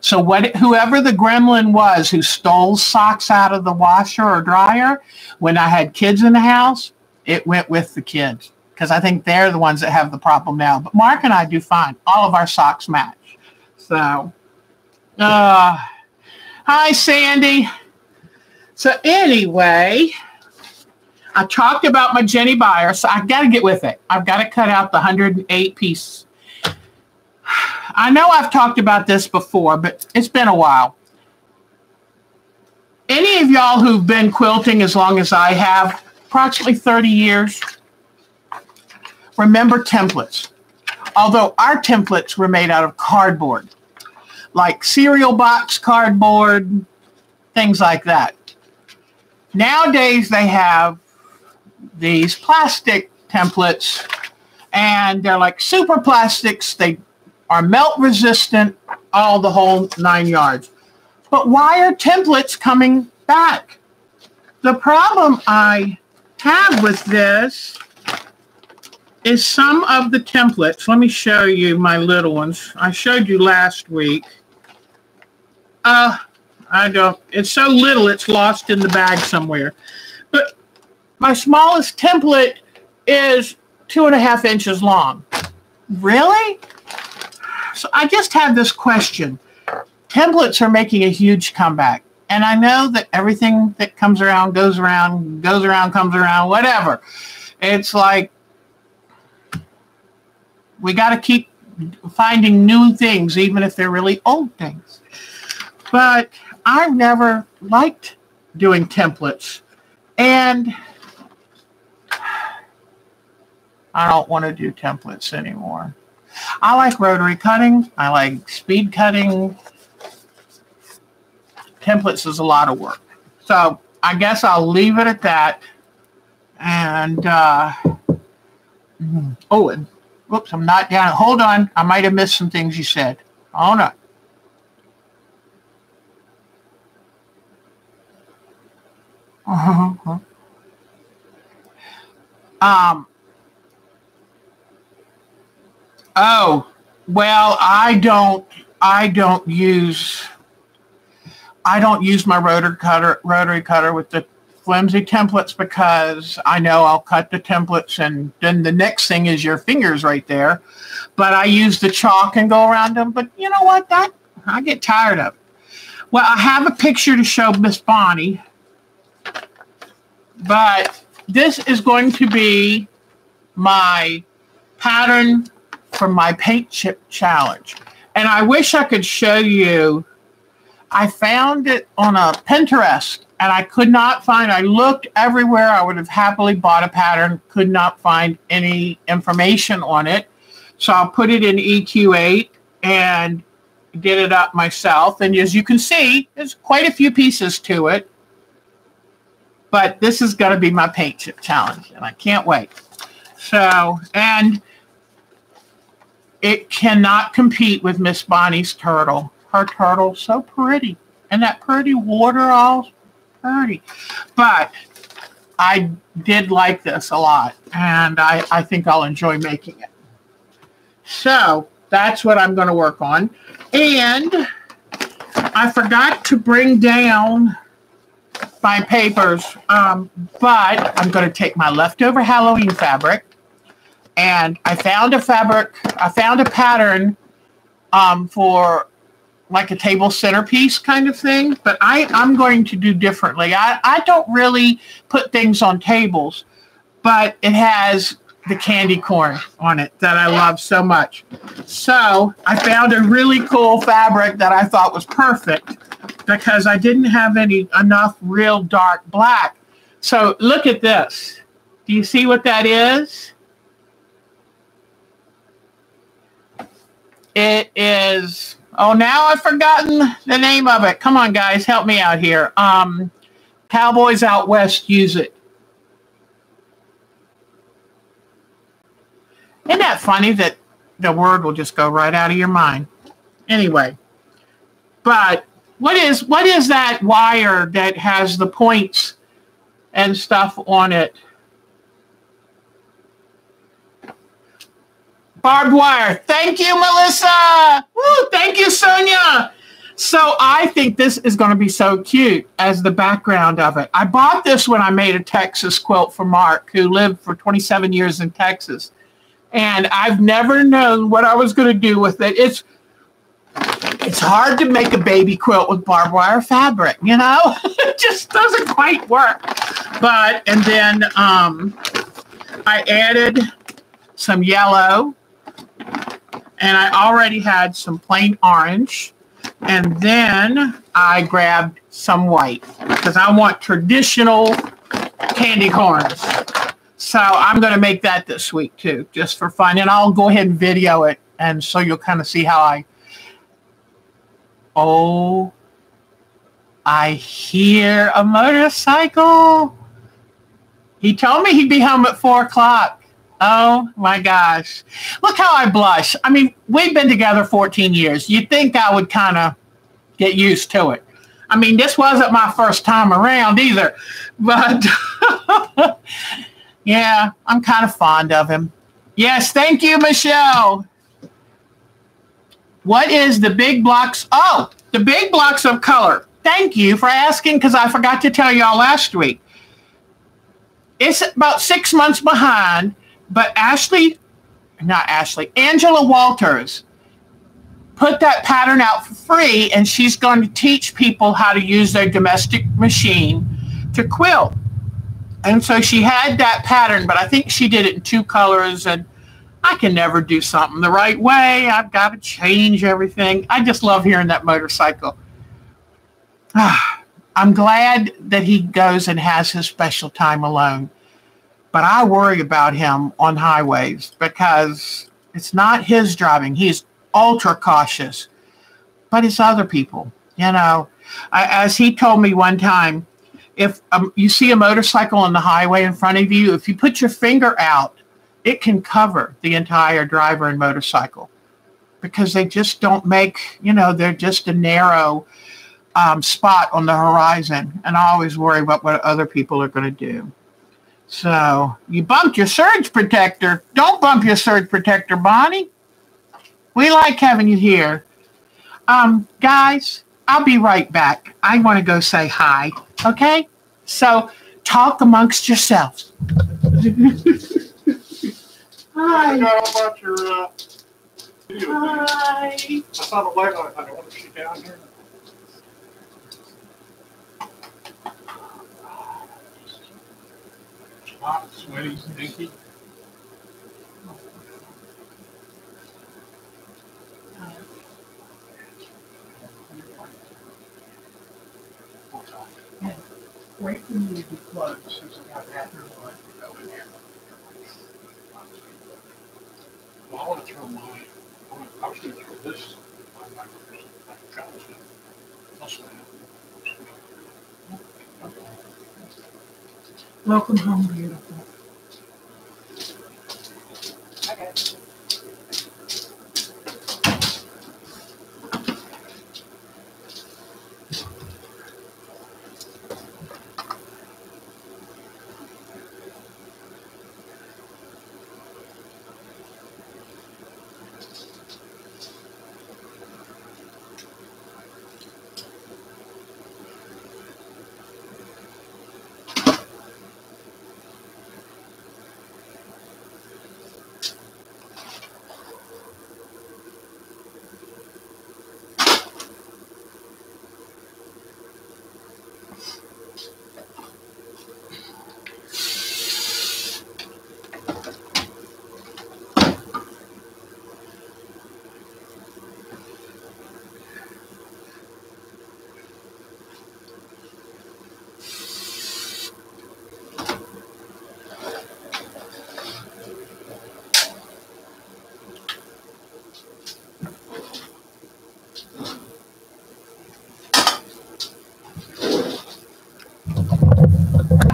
So whoever the gremlin was who stole socks out of the washer or dryer, when I had kids in the house, it went with the kids. Because I think they're the ones that have the problem now. But Mark and I do fine. All of our socks match. So, hi, Sandy. So anyway, I talked about my Jinny Beyer, so I got to get with it. I've got to cut out the 108 pieces. I know I've talked about this before, but it's been a while. Any of y'all who've been quilting as long as I have, approximately 30 years, remember templates. Although our templates were made out of cardboard, like cereal box cardboard, things like that. Nowadays, they have these plastic templates, and they're like super plastics. They are melt resistant, all the whole 9 yards. But why are templates coming back? The problem I have with this is some of the templates. Let me show you my little ones. I showed you last week. It's so little it's lost in the bag somewhere. But my smallest template is 2.5 inches long. Really? So I just have this question. Templates are making a huge comeback. And I know that everything that comes around, goes around, comes around, whatever. It's like, we got to keep finding new things, even if they're really old things. But I've never liked doing templates. And I don't want to do templates anymore. I like rotary cutting. I like speed cutting. Templates is a lot of work. So I guess I'll leave it at that. And, and whoops, I'm not down. Hold on. I might have missed some things you said. Hold on. Oh, well, I don't use my rotary cutter with the flimsy templates because I know I'll cut the templates and then the next thing is your fingers right there. But I use the chalk and go around them. But you know what? That I get tired of it. Well, I have a picture to show Miss Bonnie, but this is going to be my pattern for my paint chip challenge. And I wish I could show you. I found it on a Pinterest and I could not find, I looked everywhere. I would have happily bought a pattern, could not find any information on it. So I'll put it in EQ8 and get it up myself. And as you can see, there's quite a few pieces to it. But this is going to be my paint chip challenge and I can't wait. So, and it cannot compete with Miss Bonnie's turtle. Her turtle's so pretty. And that pretty water all pretty. But I did like this a lot. And I think I'll enjoy making it. So that's what I'm going to work on. And I forgot to bring down my papers. But I'm going to take my leftover Halloween fabric. And I found a pattern for like a table centerpiece kind of thing, but I'm going to do differently. I don't really put things on tables, but it has the candy corn on it that I love so much. So I found a really cool fabric that I thought was perfect because I didn't have enough real dark black. So look at this. Do you see what that is? It is, oh, now I've forgotten the name of it. Come on, guys, help me out here. Cowboys out west use it. Isn't that funny that the word will just go right out of your mind? Anyway, but what is that wire that has the points and stuff on it? Barbed wire. Thank you, Melissa. Woo, thank you, Sonia. So I think this is going to be so cute as the background of it. I bought this when I made a Texas quilt for Mark, who lived for 27 years in Texas. And I've never known what I was going to do with it. It's hard to make a baby quilt with barbed wire fabric, you know? It just doesn't quite work. But, and then I added some yellow. And I already had some plain orange. And then I grabbed some white because I want traditional candy corns. So I'm going to make that this week too, just for fun. And I'll go ahead and video it. And so you'll kind of see how oh, I hear a motorcycle. He told me he'd be home at 4 o'clock. Oh my gosh. Look how I blush. I mean, we've been together 14 years. You'd think I would kind of get used to it. I mean, this wasn't my first time around either. But yeah, I'm kind of fond of him. Yes, thank you, Michelle. What is the big blocks? Oh, the big blocks of color. Thank you for asking because I forgot to tell y'all last week. It's about 6 months behind. But Angela Walters put that pattern out for free, and she's going to teach people how to use their domestic machine to quilt. And so she had that pattern, but I think she did it in 2 colors, and I can never do something the right way. I've got to change everything. I just love hearing that motorcycle. I'm glad that he goes and has his special time alone. But I worry about him on highways because it's not his driving. He's ultra cautious. But it's other people, you know. As he told me one time, if you see a motorcycle on the highway in front of you, if you put your finger out, it can cover the entire driver and motorcycle because they just don't make, you know, they're just a narrow spot on the horizon. And I always worry about what other people are going to do. So you bumped your surge protector. Don't bump your surge protector, Bonnie. We like having you here. Guys, I'll be right back. I want to go say hi. Okay? So talk amongst yourselves. Hi. I got all about your video. Hi. I saw the light on. I don't want to sit down here. Hot, sweaty, stinky. Wait for me to close since I got that in line to go in there. Well, I want to throw mine. I was going to throw this on my person. I'll swim. Welcome home, beautiful. Okay.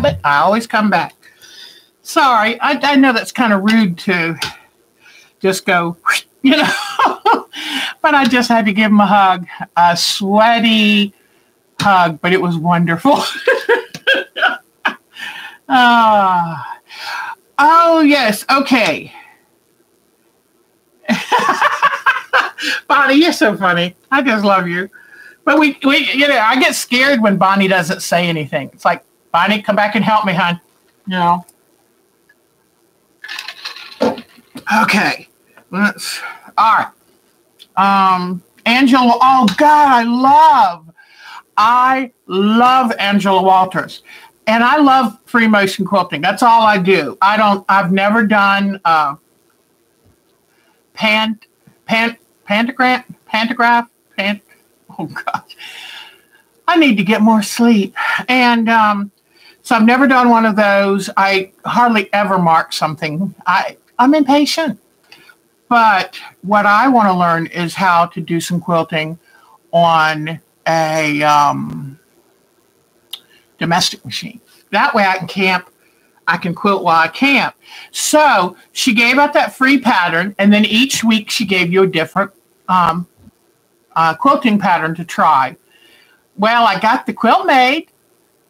But I always come back. Sorry, I know that's kind of rude to just go, you know, but I just had to give him a hug, a sweaty hug, but it was wonderful. Oh, yes. Okay. Bonnie, you're so funny. I just love you. But we, you know, I get scared when Bonnie doesn't say anything. It's like, Bonnie, come back and help me, hon. You know. Okay. Let's, all right. Angela, oh God, I love Angela Walters. And I love free motion quilting. That's all I do. I've never done pantograph. Oh gosh. I need to get more sleep. And so I've never done one of those. I hardly ever mark something. I'm impatient. But what I want to learn is how to do some quilting on a domestic machine. That way I can camp. I can quilt while I camp. So she gave out that free pattern, and then each week she gave you a different quilting pattern to try. Well, I got the quilt made,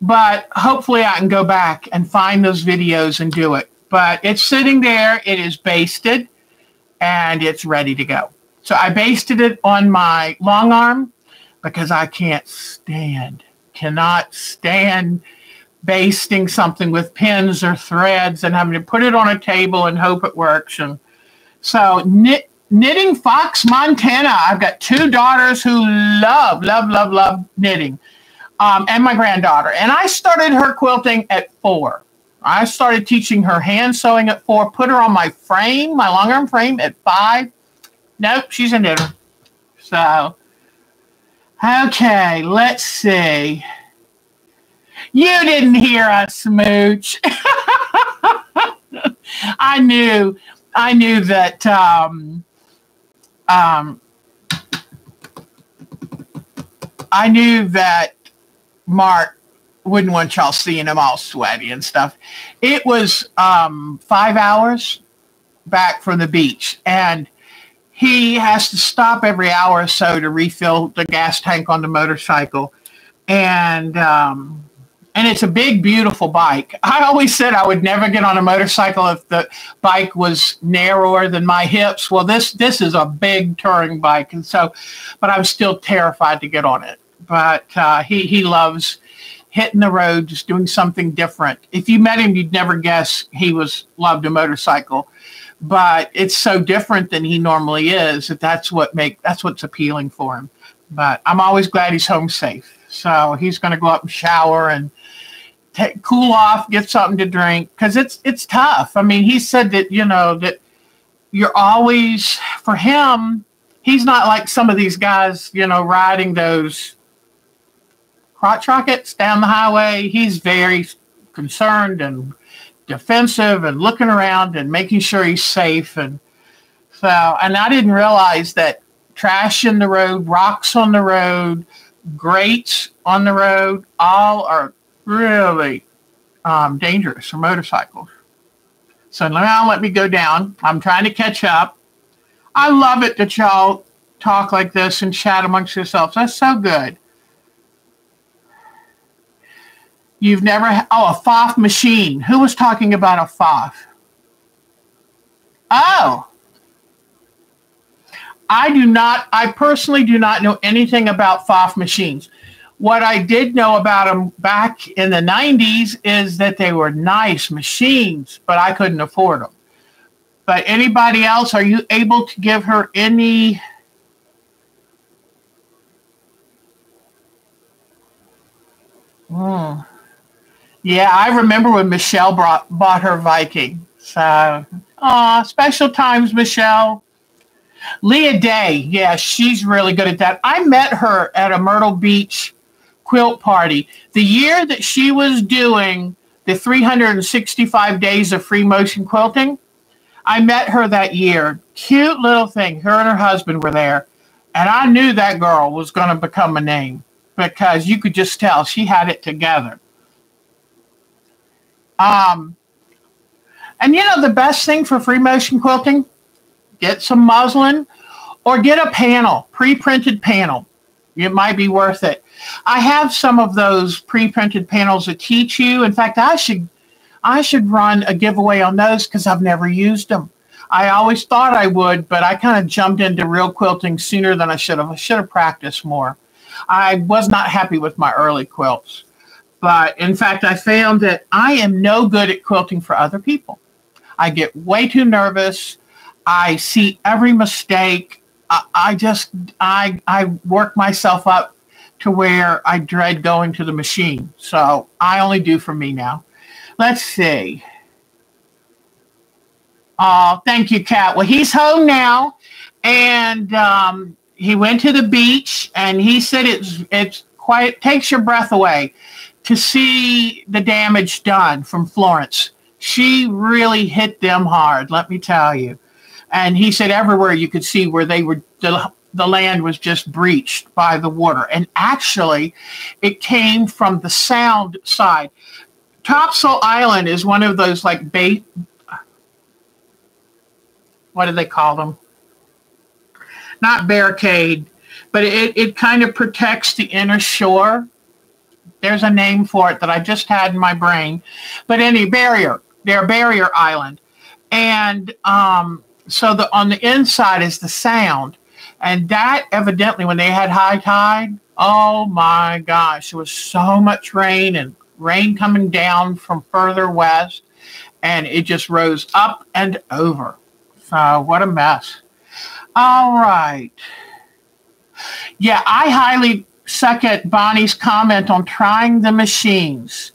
but hopefully I can go back and find those videos and do it. But it's sitting there. It is basted, and it's ready to go. So I basted it on my long arm because I cannot stand basting something with pins or threads and having to put it on a table and hope it works. And so Knitting Fox, Montana. I've got two daughters who love knitting, and my granddaughter. And I started her quilting at 4. I started teaching her hand sewing at 4, put her on my frame, my long arm frame at 5. Nope, she's a knitter. So, okay, let's see. You didn't hear us, Smooch. I knew that I knew that Mark wouldn't want y'all seeing him all sweaty and stuff. It was 5 hours back from the beach, and he has to stop every hour or so to refill the gas tank on the motorcycle. And And it's a big, beautiful bike. I always said I would never get on a motorcycle if the bike was narrower than my hips. Well, this is a big touring bike, and so, but I'm still terrified to get on it. But he loves hitting the road, just doing something different. If you met him, you'd never guess he loved a motorcycle. But it's so different than he normally is that's what's appealing for him. But I'm always glad he's home safe. So he's going to go up and shower and cool off, get something to drink, because it's tough. I mean, he said that, that you're always, for him, he's not like some of these guys, riding those crotch rockets down the highway. He's very concerned and defensive and looking around and making sure he's safe. And so, and I didn't realize that trash in the road, rocks on the road, grates on the road, all are really dangerous for motorcycles. So now let me go down. I'm trying to catch up. I love it that y'all talk like this and chat amongst yourselves. That's so good. You've never a FOF machine. Who was talking about a FOF? Oh. I personally do not know anything about FOF machines. What I did know about them back in the 90s is that they were nice machines, but I couldn't afford them. But anybody else, are you able to give her any? Yeah, I remember when Michelle bought her Viking. So, special times, Michelle. Leah Day, yeah, she's really good at that. I met her at a Myrtle Beach quilt party. The year that she was doing the 365 days of free motion quilting, I met her that year. Cute little thing. Her and her husband were there. And I knew that girl was going to become a name because you could just tell she had it together. And the best thing for free motion quilting, get some muslin or get a panel, pre-printed panel. It might be worth it. I have some of those pre-printed panels that teach you. In fact, I should run a giveaway on those because I've never used them. I always thought I would, but I kind of jumped into real quilting sooner than I should have. I should have practiced more. I was not happy with my early quilts. But in fact, I found that I am no good at quilting for other people. I get way too nervous. I see every mistake. I work myself up to where I dread going to the machine. So I only do for me now. Let's see. Oh, thank you, Kat. Well, he's home now, and he went to the beach, and he said it's quite takes your breath away to see the damage done from Florence. She really hit them hard, let me tell you. And he said everywhere you could see where they were, the land was just breached by the water. And actually, it came from the sound side. Topsail Island is one of those like what do they call them? Not barricade, but it kind of protects the inner shore. There's a name for it that I just had in my brain. But any barrier, they're a barrier island. And so on the inside is the sound. And that evidently, when they had high tide, oh my gosh, there was so much rain and rain coming down from further west. And it just rose up and over. So what a mess. All right. Yeah, I highly second Bonnie's comment on trying the machines.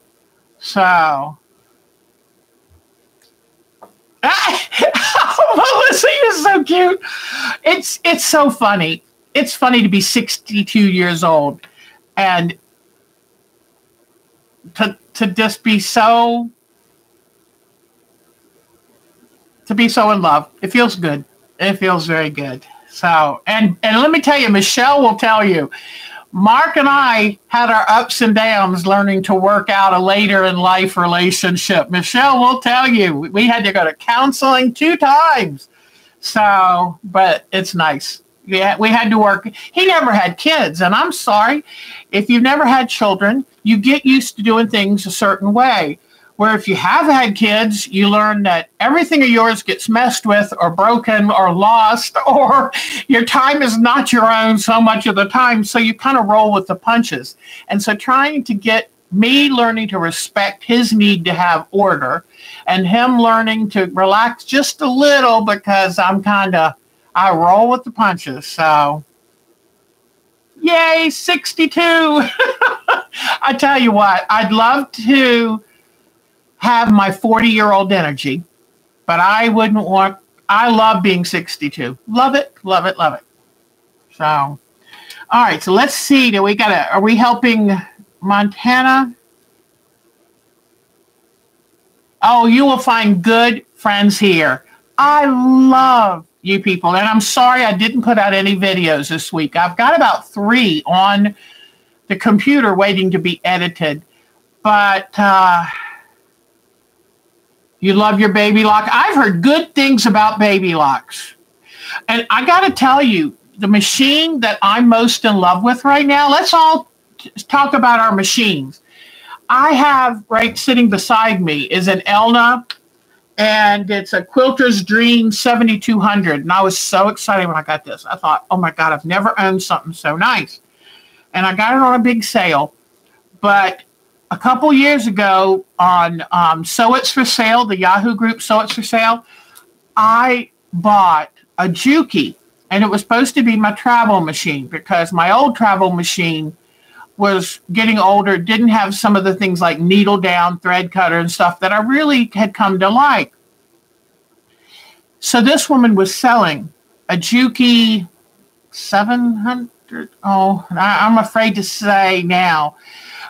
So, Melissa, you're so cute. It's so funny. It's funny to be 62 years old and to just be so in love. It feels good. It feels very good. So, and let me tell you, Michelle will tell you, Mark and I had our ups and downs learning to work out a later in life relationship. Michelle will tell you, we had to go to counseling 2 times. So, but it's nice. Yeah, we had to work. He never had kids, and I'm sorry. If you've never had children, you get used to doing things a certain way. Where if you have had kids, you learn that everything of yours gets messed with or broken or lost, or your time is not your own so much of the time. So you kind of roll with the punches. And so trying to get me learning to respect his need to have order and him learning to relax just a little because I roll with the punches. So, yay, 62. I tell you what, I'd love to have my 40-year-old energy, but I love being 62. Love it, love it, love it. So, all right, so let's see. Are we helping Montana? Oh, you will find good friends here. I love you people, and I'm sorry I didn't put out any videos this week. I've got about 3 on the computer waiting to be edited, but you love your baby lock. I've heard good things about baby locks, and I got to tell you, the machine that I'm most in love with right now, let's all talk about our machines. I have right sitting beside me is an Elna, and it's a Quilter's Dream 7200. And I was so excited when I got this. I thought, oh my God, I've never owned something so nice. And I got it on a big sale. But a couple years ago on So It's For Sale, the Yahoo group So It's For Sale, I bought a Juki. And it was supposed to be my travel machine because my old travel machine was getting older, didn't have some of the things like needle down, thread cutter and stuff that I really had come to like. So this woman was selling a Juki 700. Oh, I'm afraid to say now,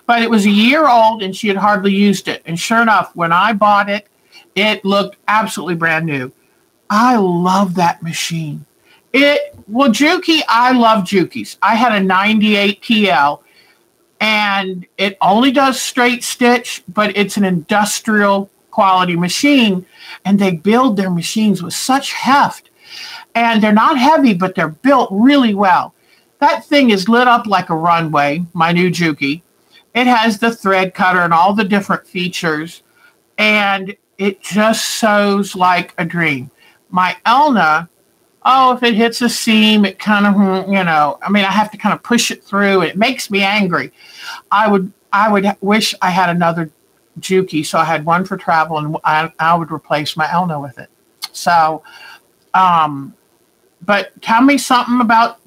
but it was a year old and she had hardly used it. And sure enough, when I bought it, it looked absolutely brand new. I love that machine. Juki, I love Jukis. I had a 98 TL. And it only does straight stitch, but it's an industrial quality machine. And they build their machines with such heft. And they're not heavy, but they're built really well. That thing is lit up like a runway, my new Juki. It has the thread cutter and all the different features. And it just sews like a dream. My Elna, oh, if it hits a seam, it kind of, I have to kind of push it through. It makes me angry. I would wish I had another Juki, so I had one for travel, and I would replace my Elna with it. So, but tell me something about,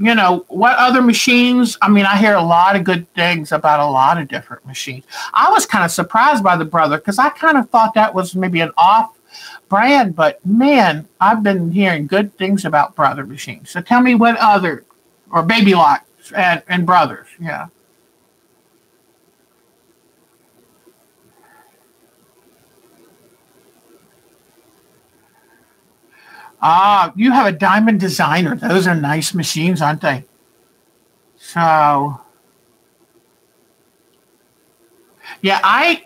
what other machines. I hear a lot of good things about a lot of different machines. I was kind of surprised by the Brother because I kind of thought that was maybe an off brand, but man, I've been hearing good things about Brother machines. So tell me what other, or Baby Locks and Brothers, yeah. You have a Diamond Designer. Those are nice machines, aren't they? So, yeah,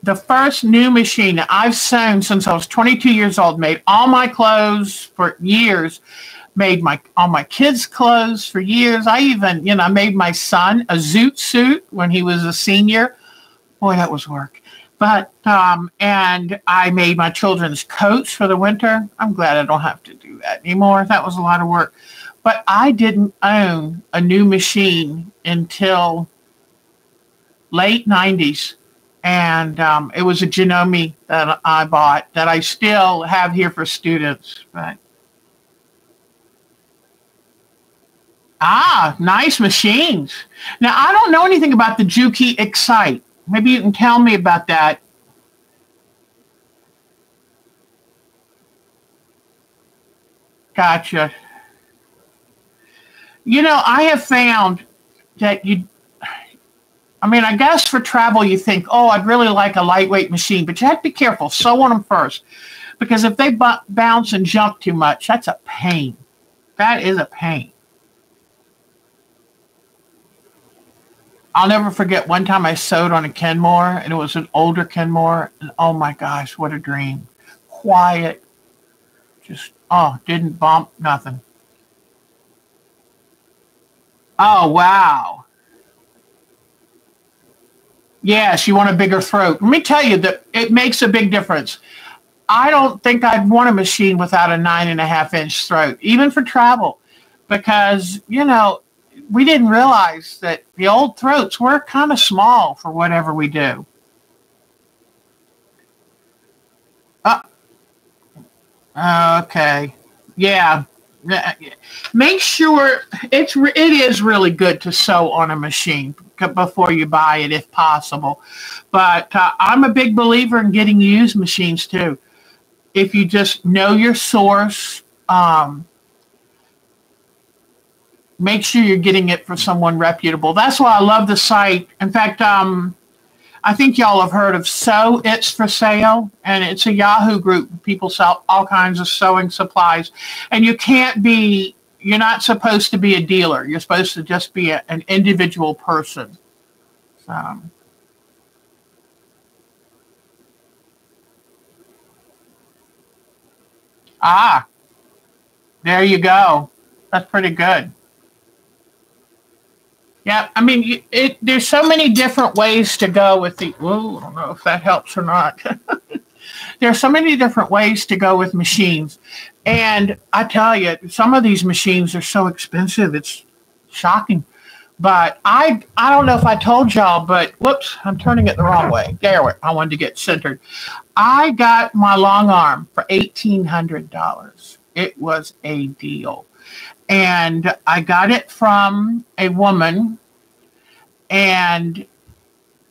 the first new machine that I've sewn since I was 22 years old, made all my clothes for years, made all my kids' clothes for years. I even, made my son a zoot suit when he was a senior. Boy, that was work. But, and I made my children's coats for the winter. I'm glad I don't have to do that anymore. That was a lot of work. But I didn't own a new machine until late 90s. And it was a Janome that I bought that I still have here for students. But nice machines. Now, I don't know anything about the Juki Excite. Maybe you can tell me about that. Gotcha. I have found that I guess for travel you think, oh, I'd really like a lightweight machine, but you have to be careful. Sew on them first. Because if they bounce and jump too much, that's a pain. That is a pain. I'll never forget one time I sewed on a Kenmore, and it was an older Kenmore, and oh my gosh, what a dream. Quiet. Just, didn't bump, nothing. Oh, wow. Yes, you want a bigger throat. Let me tell you that it makes a big difference. I don't think I'd want a machine without a 9.5-inch throat, even for travel, because, you know, we didn't realize that the old throats were kind of small for whatever we do. Uh, okay. Yeah. Make sure it is really good to sew on a machine before you buy it, if possible. But I'm a big believer in getting used machines too. If you just know your source, make sure you're getting it from someone reputable. That's why I love the site. In fact, I think y'all have heard of Sew It's for Sale, and it's a Yahoo group. People sell all kinds of sewing supplies, and you're not supposed to be a dealer. You're supposed to just be an individual person. Ah, there you go. That's pretty good. Yeah, I mean, there's so many different ways to go with the. Whoa, I don't know if that helps or not. There are so many different ways to go with machines, and I tell you, some of these machines are so expensive. It's shocking. But I don't know if I told y'all, but whoops, I'm turning it the wrong way. I wanted to get centered. I got my long arm for $1,800. It was a deal. And I got it from a woman, and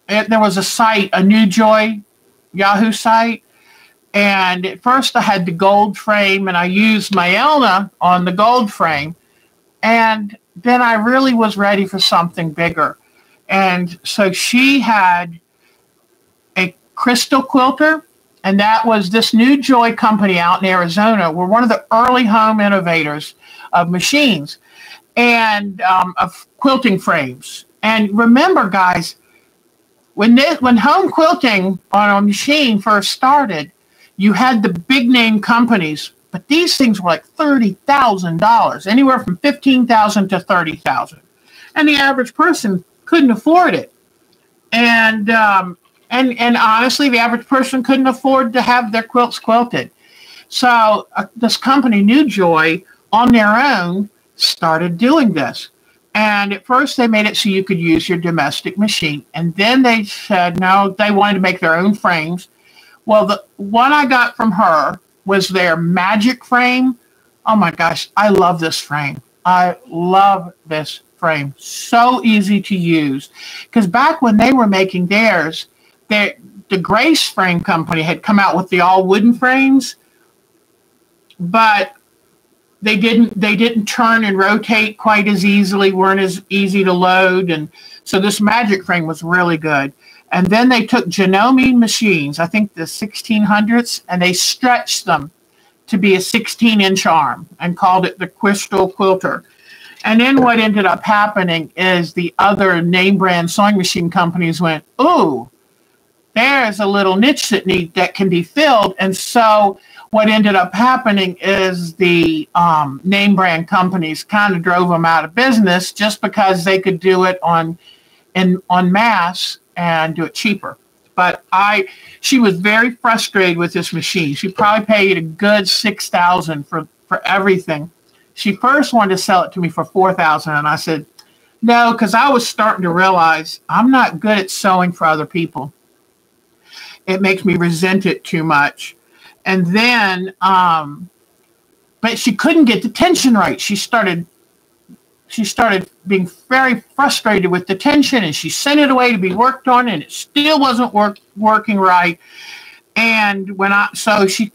there was a site, a New Joy Yahoo site. And at first I had the gold frame, and I used my Elna on the gold frame. And then I really was ready for something bigger. And so she had a crystal quilter, and that was this New Joy company out in Arizona. We're one of the early home innovators of machines and of quilting frames. And remember, guys, when home quilting on a machine first started, you had the big name companies, but these things were like $30,000, anywhere from $15,000 to $30,000, and the average person couldn't afford it. And honestly, the average person couldn't afford to have their quilts quilted. So this company, New Joy, on their own, started doing this. And at first they made it so you could use your domestic machine. And then they said, no, they wanted to make their own frames. Well, the one I got from her was their magic frame. Oh my gosh, I love this frame. I love this frame. So easy to use. Because back when they were making theirs, the Grace Frame Company had come out with the all wooden frames, but they didn't turn and rotate quite as easily, weren't as easy to load, and so this magic frame was really good. And then they took Janome machines, I think the 1600s, and they stretched them to be a 16-inch arm and called it the Crystal Quilter. And then what ended up happening is the other name brand sewing machine companies went, ooh, there's a little niche that can be filled. And so what ended up happening is the name brand companies kind of drove them out of business just because they could do it on mass and do it cheaper. But she was very frustrated with this machine. She probably paid a good $6,000 for everything. She first wanted to sell it to me for $4,000, and I said no, because I was starting to realize I'm not good at sewing for other people. It makes me resent it too much. And then, but she couldn't get the tension right. She started being very frustrated with the tension, and she sent it away to be worked on, and it still wasn't working right. And so she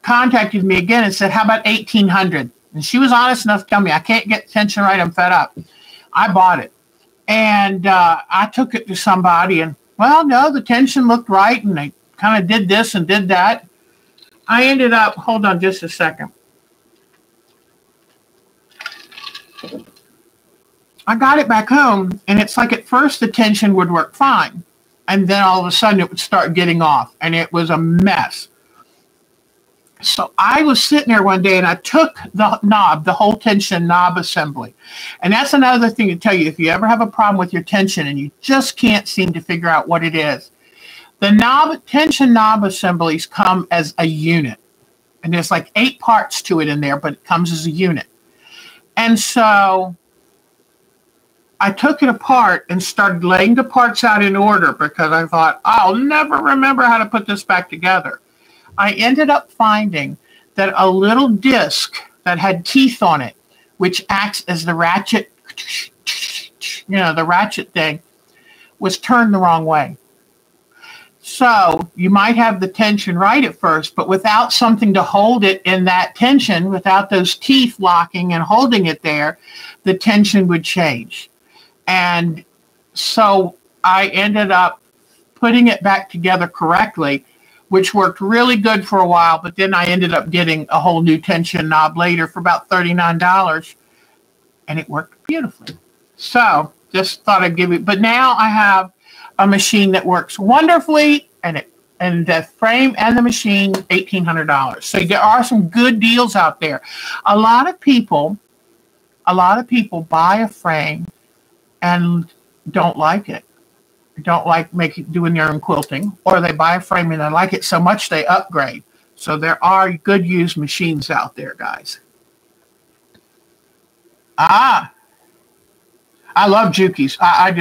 contacted me again and said, how about $1,800? And she was honest enough to tell me, I can't get the tension right. I'm fed up. I bought it. And I took it to somebody, and well, no, the tension looked right, and they kind of did this and did that. I ended up, hold on just a second. I got it back home, and it's like at first the tension would work fine, and then all of a sudden it would start getting off, and it was a mess. So I was sitting there one day and I took the knob, the whole tension knob assembly. And that's another thing to tell you. If you ever have a problem with your tension and you just can't seem to figure out what it is, the tension knob assemblies come as a unit. And there's like 8 parts to it in there, but it comes as a unit. And so I took it apart and started laying the parts out in order because I thought, I'll never remember how to put this back together. I ended up finding that a little disc that had teeth on it, which acts as the ratchet, the ratchet thing, was turned the wrong way. So you might have the tension right at first, but without something to hold it in that tension, without those teeth locking and holding it there, the tension would change. And so I ended up putting it back together correctly, which worked really good for a while, but then I ended up getting a whole new tension knob later for about $39, and it worked beautifully. So just thought I'd give it, but now I have a machine that works wonderfully, and the frame and the machine, $1,800. So there are some good deals out there. A lot of people buy a frame and don't like it. Don't like doing their own quilting, or they buy a frame and they like it so much they upgrade. So there are good used machines out there, guys. I love Juki's. I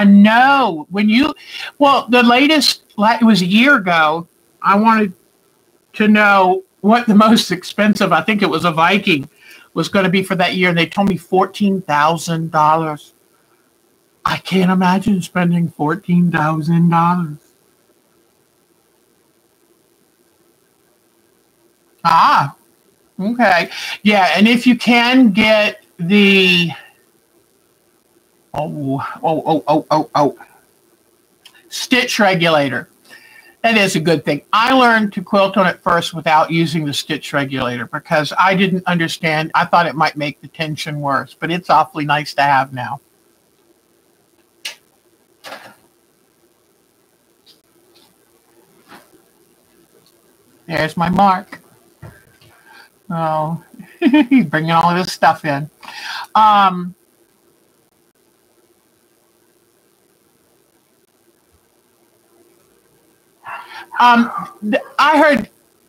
know the latest, it was a year ago, I wanted to know what the most expensive, I think it was a Viking, was going to be for that year, and they told me $14,000. I can't imagine spending $14,000. Okay. Yeah, and if you can get the stitch regulator, that is a good thing. I learned to quilt on it first without using the stitch regulator because I didn't understand. I thought it might make the tension worse, but it's awfully nice to have now. There's my mark. Oh, he's bringing all of his stuff in. I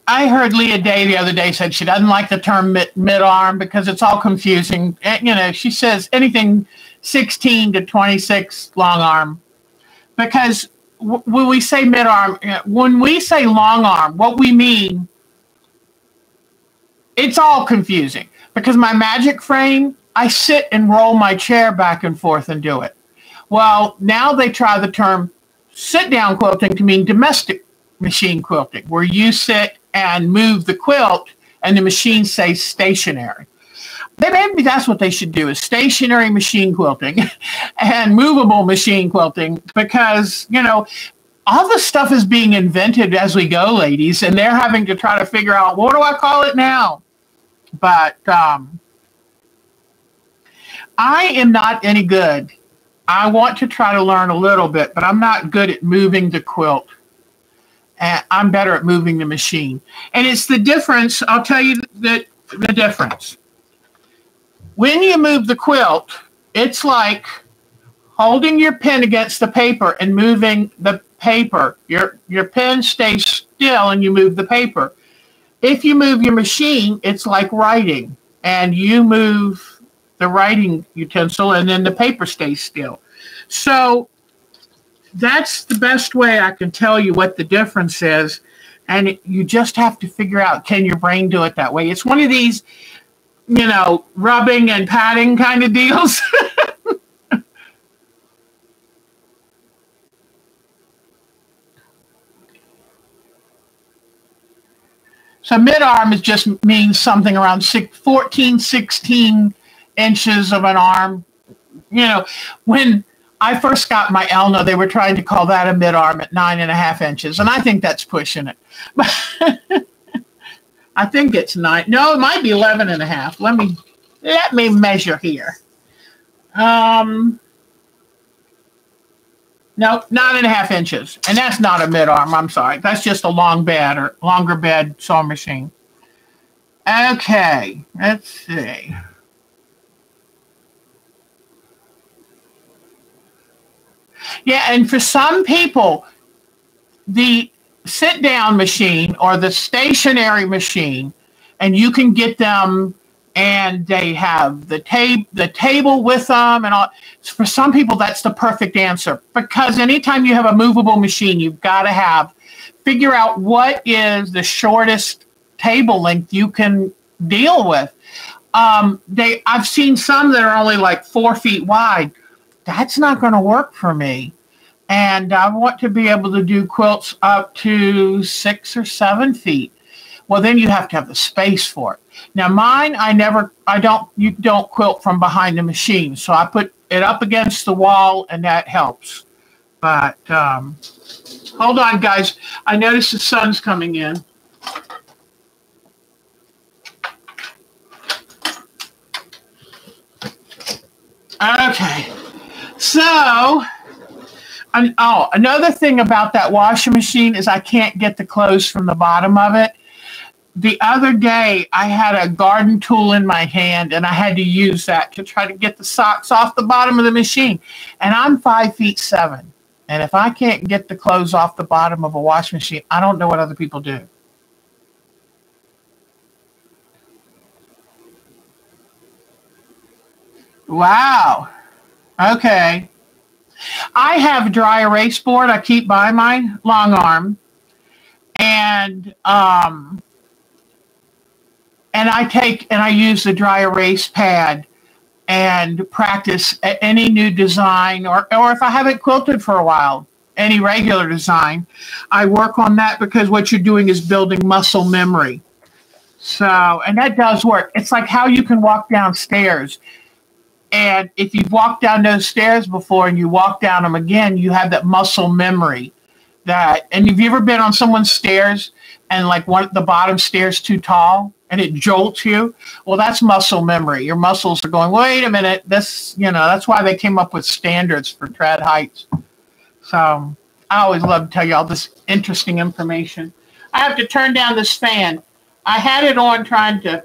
heard Leah Day the other day said she doesn't like the term mid-arm because it's all confusing. And, she says anything 16 to 26 long arm because when we say mid-arm, when we say long arm, what we mean, it's all confusing because my magic frame, I sit and roll my chair back and forth and do it. Well, now they try the term sit-down quilting to mean domestic machine quilting, where you sit and move the quilt and the machine stays stationary. Maybe that's what they should do, is stationary machine quilting and movable machine quilting because, all this stuff is being invented as we go, ladies, and they're having to try to figure out, what do I call it now? But I am not any good. I want to try to learn a little bit, but I'm not good at moving the quilt. I'm better at moving the machine. And it's the difference. I'll tell you the difference. When you move the quilt, it's like holding your pen against the paper and moving the paper. Your pen stays still and you move the paper. If you move your machine, it's like writing. And you move the writing utensil and then the paper stays still. So that's the best way I can tell you what the difference is. And you just have to figure out, can your brain do it that way? It's one of these, rubbing and patting kind of deals. So mid-arm just means something around 14, 16 inches of an arm. When I first got my Elna, they were trying to call that a mid-arm at 9.5 inches. And I think that's pushing it. I think it's 9. No, it might be 11.5. Let me measure here. Nope, 9.5 inches. And that's not a mid-arm, I'm sorry. That's just a long bed or longer bed sewing machine. Okay, let's see. Yeah, and for some people, the sit-down machine or the stationary machine, and you can get them, and they have the table with them, and all. For some people, that's the perfect answer, because anytime you have a movable machine, you've got to figure out what is the shortest table length you can deal with. I've seen some that are only like 4 feet wide. That's not going to work for me. And I want to be able to do quilts up to 6 or 7 feet. Well, then you have to have the space for it. Now mine, you don't quilt from behind the machine. So I put it up against the wall, and that helps. But hold on, guys. I notice the sun's coming in. Okay. So, another thing about that washing machine is I can't get the clothes from the bottom of it. The other day, I had a garden tool in my hand, and I had to use that to try to get the socks off the bottom of the machine. And I'm 5'7". And if I can't get the clothes off the bottom of a washing machine, I don't know what other people do. Wow. Okay. I have a dry erase board. I keep by mine, long arm. And I use the dry erase pad and practice any new design, or if I haven't quilted for a while, any regular design, I work on that, because what you're doing is building muscle memory. So, and that does work. It's like how you can walk downstairs. And if you've walked down those stairs before and you walk down them again, you have that muscle memory. And have you ever been on someone's stairs and like the bottom stair's too tall and it jolts you? Well, that's muscle memory. Your muscles are going, wait a minute, that's why they came up with standards for tread heights. So I always love to tell you all this interesting information. I have to turn down this fan. I had it on trying to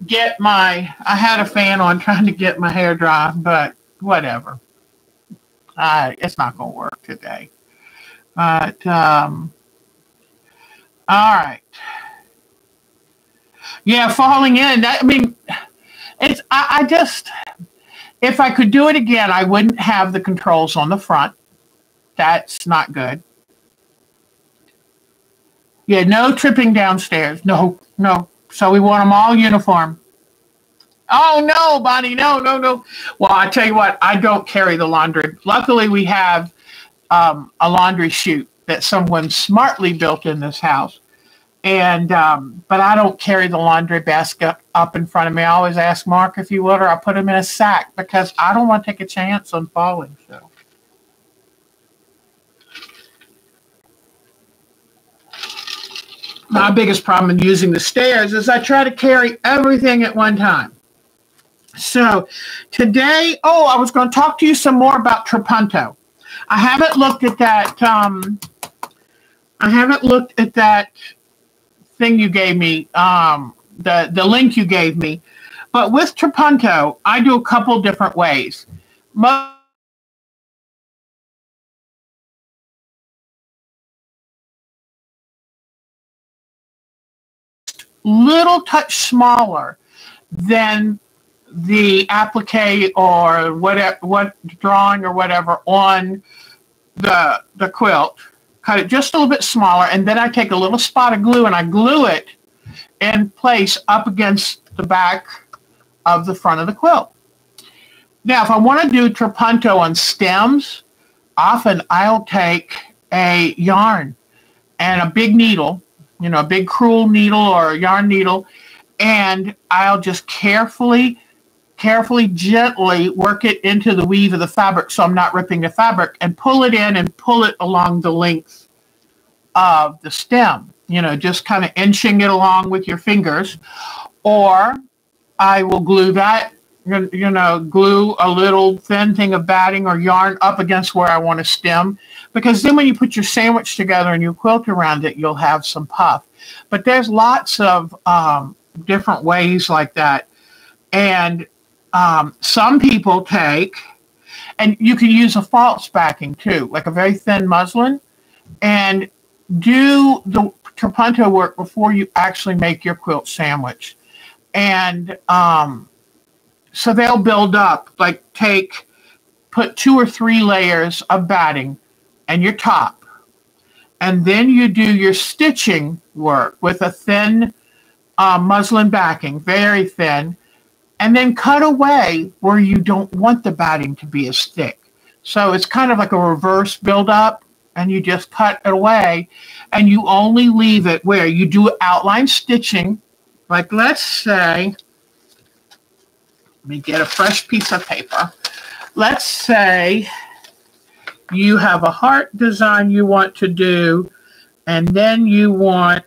I had a fan on trying to get my hair dry, but whatever. It's not going to work today. But, all right. Yeah, falling in. If I could do it again, I wouldn't have the controls on the front. That's not good. Yeah, no tripping downstairs. No. So we want them all uniform. Oh, no, Bonnie, no. Well, I tell you what, I don't carry the laundry. Luckily, we have a laundry chute that someone smartly built in this house. And but I don't carry the laundry basket up in front of me. I always ask Mark if he would, or I put him in a sack, because I don't want to take a chance on falling. So. My biggest problem in using the stairs is I try to carry everything at one time. So today, I was going to talk to you some more about Trapunto. I haven't looked at that. I haven't looked at that thing you gave me, the link you gave me. But with Trapunto, I do a couple different ways. Little touch smaller than the applique or what drawing or whatever on the quilt. Cut it just a little bit smaller, and then I take a little spot of glue and I glue it in place up against the back of the front of the quilt. Now, if I want to do Trapunto on stems, often I'll take a yarn and a big needle, a big crewel needle or a yarn needle, and I'll just carefully, gently work it into the weave of the fabric so I'm not ripping the fabric, and pull it in and pull it along the length of the stem, just kind of inching it along with your fingers. Or I will glue that you know, glue a little thin thing of batting or yarn up against where I want to stem, because then when you put your sandwich together and you quilt around it, you'll have some puff. But there's lots of different ways like that. And some people take, and you can use a false backing too, like a very thin muslin, and do the trapunto work before you actually make your quilt sandwich. And so they'll build up, like put 2 or 3 layers of batting and your top. And then you do your stitching work with a thin muslin backing, very thin, and then cut away where you don't want the batting to be as thick. So it's kind of like a reverse build-up, and you just cut it away, and you only leave it where you do outline stitching. Like, let's say, let me get a fresh piece of paper. Let's say you have a heart design you want to do, and then you want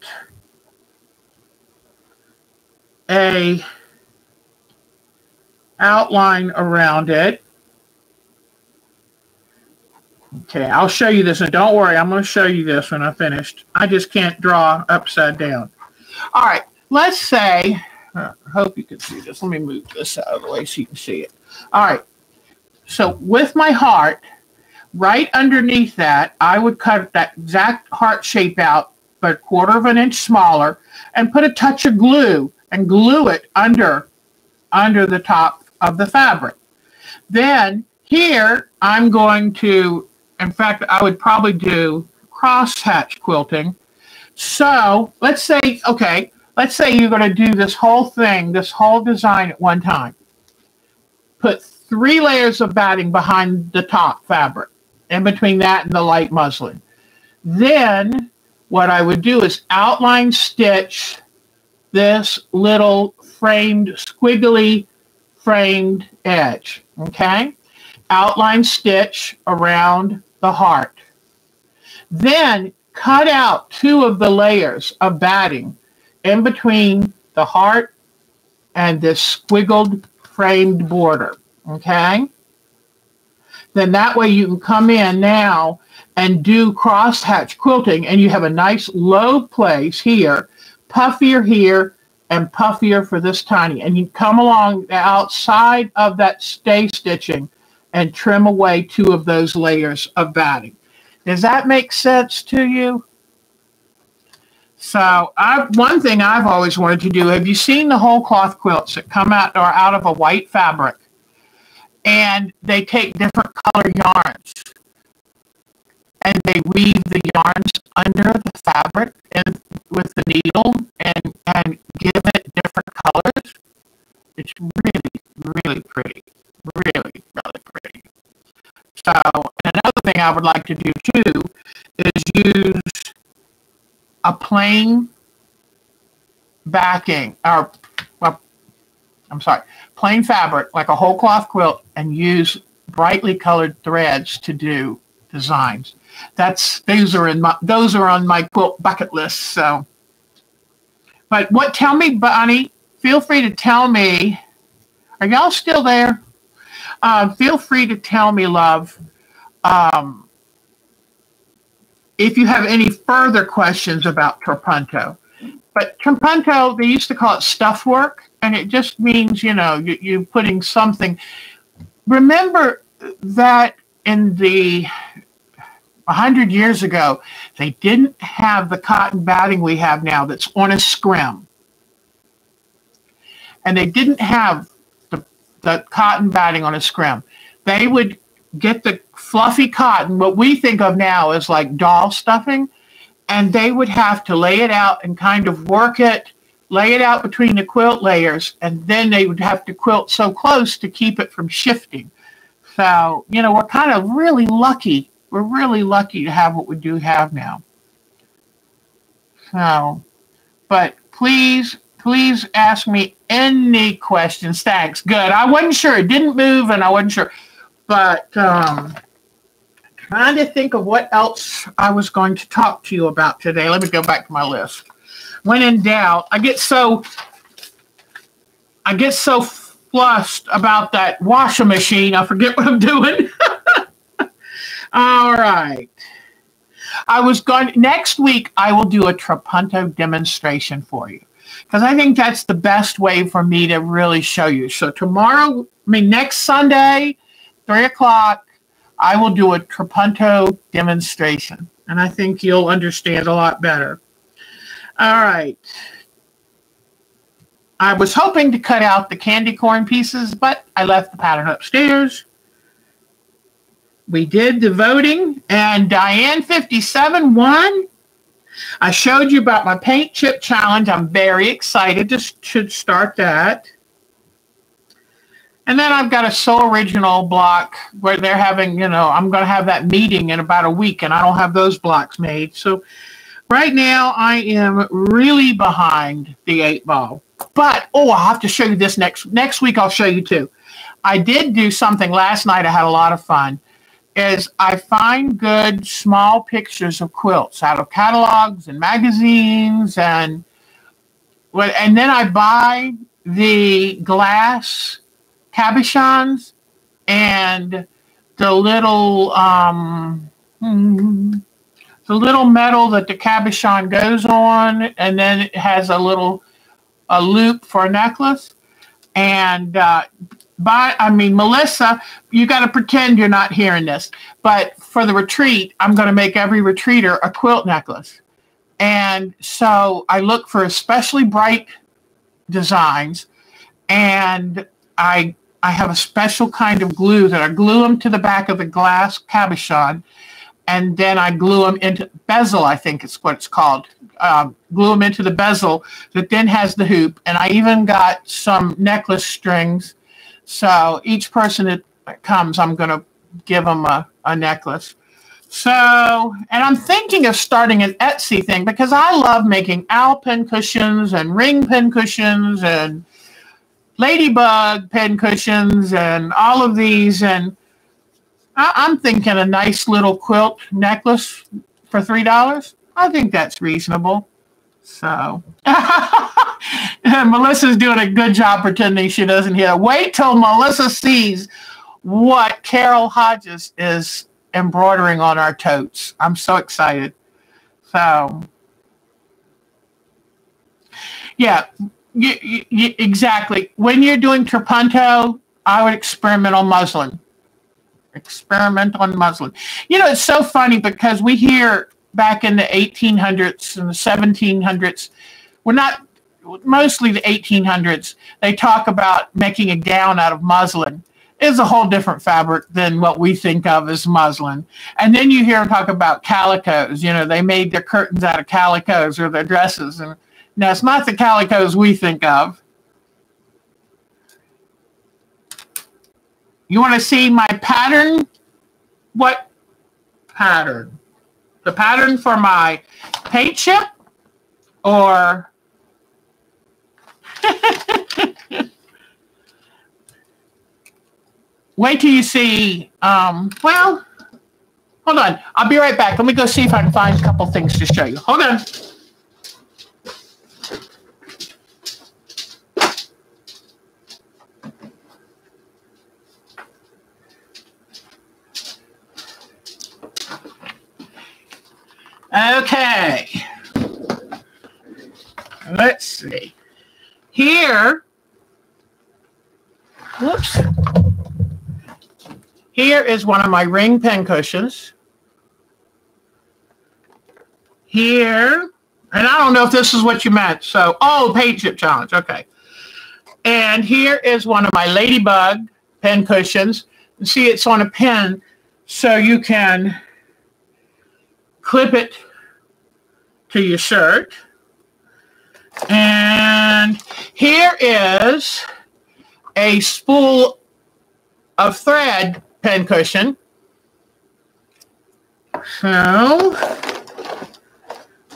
a outline around it. Okay, I'll show you this, and don't worry, I'm going to show you this when I'm finished. I just can't draw upside down. All right, let's say, I hope you can see this. Let me move this out of the way so you can see it. All right, so with my heart, right underneath that, I would cut that exact heart shape out, but 1/4 of an inch smaller, and put a touch of glue and glue it under the top of the fabric. Then here, I'm going to, in fact, I would probably do crosshatch quilting. So let's say, okay, let's say you're going to do this whole thing, this whole design at one time. Put 3 layers of batting behind the top fabric, in between that and the light muslin. Then what I would do is outline stitch this little framed, squiggly framed edge, okay? Outline stitch around the heart. Then cut out 2 of the layers of batting in between the heart and this squiggled framed border, okay? Then that way you can come in now and do crosshatch quilting, and you have a nice low place here, puffier here, and puffier for this tiny. And you come along the outside of that stay stitching and trim away 2 of those layers of batting. Does that make sense to you? So one thing I've always wanted to do, have you seen the whole cloth quilts that come out or out of a white fabric? And they take different color yarns, and they weave the yarns under the fabric and with the needle and give it different colors. It's really, really pretty. Really, really pretty. So another thing I would like to do too is use a plain backing, or, well, I'm sorry, plain fabric, like a whole cloth quilt, and use brightly colored threads to do designs. Those are on my quilt bucket list. So, but tell me, Bonnie, feel free to tell me, are y'all still there? Feel free to tell me, love, if you have any further questions about trapunto. But trapunto, they used to call it stuff work, and it just means, you know, you're putting something. Remember that in the 100 years ago, they didn't have the cotton batting we have now that's on a scrim. And they didn't have the cotton batting on a scrim. They would get the fluffy cotton, what we think of now as like doll stuffing, and they would have to lay it out and kind of work it, lay it out between the quilt layers, and then they would have to quilt so close to keep it from shifting. So, you know, we're kind of really lucky. We're really lucky to have what we do have now. So, but please ask me any questions. Thanks. Good. I wasn't sure. It didn't move, and I wasn't sure. But trying to think of what else I was going to talk to you about today. Let me go back to my list. When in doubt, I get so flustered about that washing machine. I forget what I'm doing. All right. Next week, I will do a Trapunto demonstration for you because I think that's the best way for me to really show you. So next Sunday, 3 o'clock, I will do a Trapunto demonstration, and I think you'll understand a lot better. All right. I was hoping to cut out the candy corn pieces, but I left the pattern upstairs. We did the voting, and Diane 57 won. I showed you about my paint chip challenge. I'm very excited to start that. And then I've got a So Original block where they're having, I'm going to have that meeting in about a week, and I don't have those blocks made. So right now I am really behind the 8-ball. But, I'll have to show you this next week. I'll show you too. I did do something last night. I had a lot of fun. I find good small pictures of quilts out of catalogs and magazines, and then I buy the glass cabochons and the little metal that the cabochon goes on, and then it has a loop for a necklace. And Melissa, you got to pretend you're not hearing this. But for the retreat, I'm going to make every retreater a quilt necklace. And so I look for especially bright designs. And I have a special kind of glue that I glue them to the back of the glass cabochon. And then I glue them into bezel, I think it's what it's called. Glue them into the bezel that then has the hoop. And I even got some necklace strings. So each person that comes, I'm going to give them a necklace. So, and I'm thinking of starting an Etsy thing because I love making owl pin cushions and ring pin cushions and ladybug pin cushions and all of these. And I'm thinking a nice little quilt necklace for $3. I think that's reasonable. So Melissa's doing a good job pretending she doesn't hear. Wait till Melissa sees what Carol Hodges is embroidering on our totes. I'm so excited. So yeah, exactly. When you're doing Trapunto, I would experiment on muslin. Experiment on muslin. It's so funny because we hear back in the 1800s and the 1700s, mostly the 1800s, they talk about making a gown out of muslin. It's a whole different fabric than what we think of as muslin. And then you hear them talk about calicos. They made their curtains out of calicos or their dresses. And now it's not the calicos we think of. You want to see my pattern? What pattern? The pattern for my paint chip? Or wait till you see, well, hold on. I'll be right back. Let me go see if I can find a couple things to show you. Hold on. Okay, let's see. Here is one of my ring pin cushions. Here, and I don't know if this is what you meant. So, paint chip challenge. Okay. And here is one of my ladybug pin cushions. See, it's on a pin, so you can clip it to your shirt. And here is a spool of thread pin cushion. So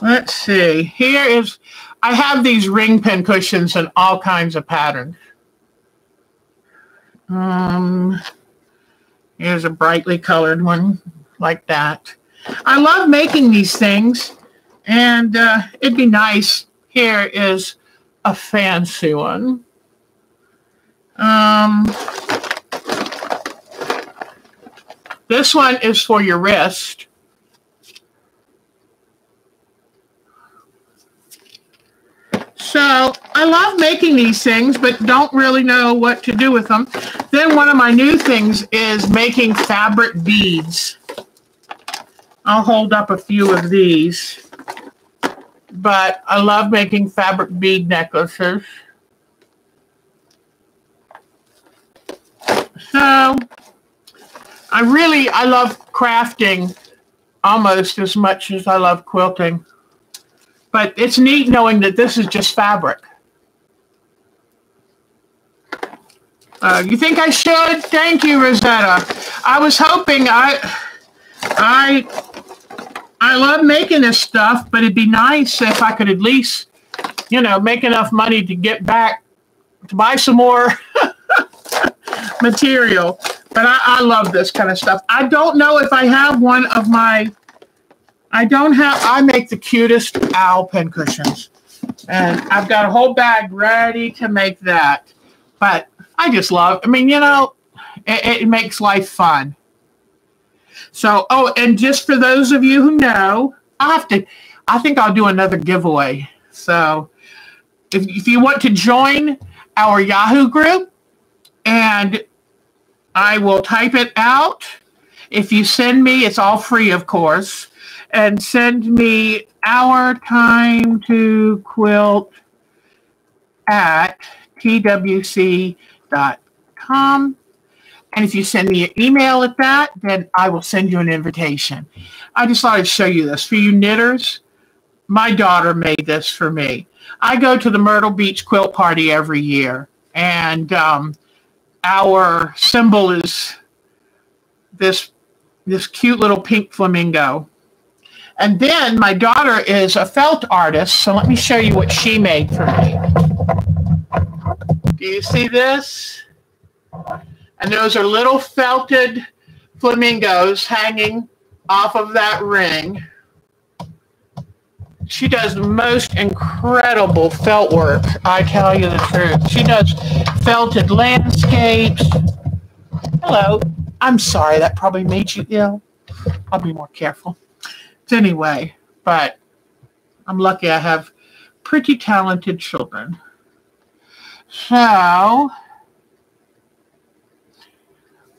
let's see. I have these ring pin cushions in all kinds of patterns. Here's a brightly colored one like that. I love making these things, and it'd be nice. Here is a fancy one. This one is for your wrist. So I love making these things, but don't really know what to do with them. Then one of my new things is making fabric beads. I'll hold up a few of these, but I love making fabric bead necklaces. So I love crafting almost as much as I love quilting. But it's neat knowing that this is just fabric. You think I should? Thank you, Rosetta. I was hoping I love making this stuff, but it'd be nice if I could at least, make enough money to get back to buy some more material. But I love this kind of stuff. I don't know if I have one of my, I make the cutest owl pin cushions. And I've got a whole bag ready to make that. But I just love, it makes life fun. So, and just for those of you who know, I think I'll do another giveaway. So if you want to join our Yahoo group, and I will type it out. If you send me, it's all free, of course, and send me our time to quilt at twc.com. And if you send me an email at that, then I will send you an invitation. I just thought I'd show you this. For you knitters, my daughter made this for me. I go to the Myrtle Beach Quilt Party every year, and our symbol is this cute little pink flamingo. And then my daughter is a felt artist, so let me show you what she made for me. Do you see this? And those are little felted flamingos hanging off of that ring. She does the most incredible felt work, I tell you the truth. She does felted landscapes. Hello. I'm sorry, that probably made you ill. I'll be more careful. Anyway, but I'm lucky I have pretty talented children. So,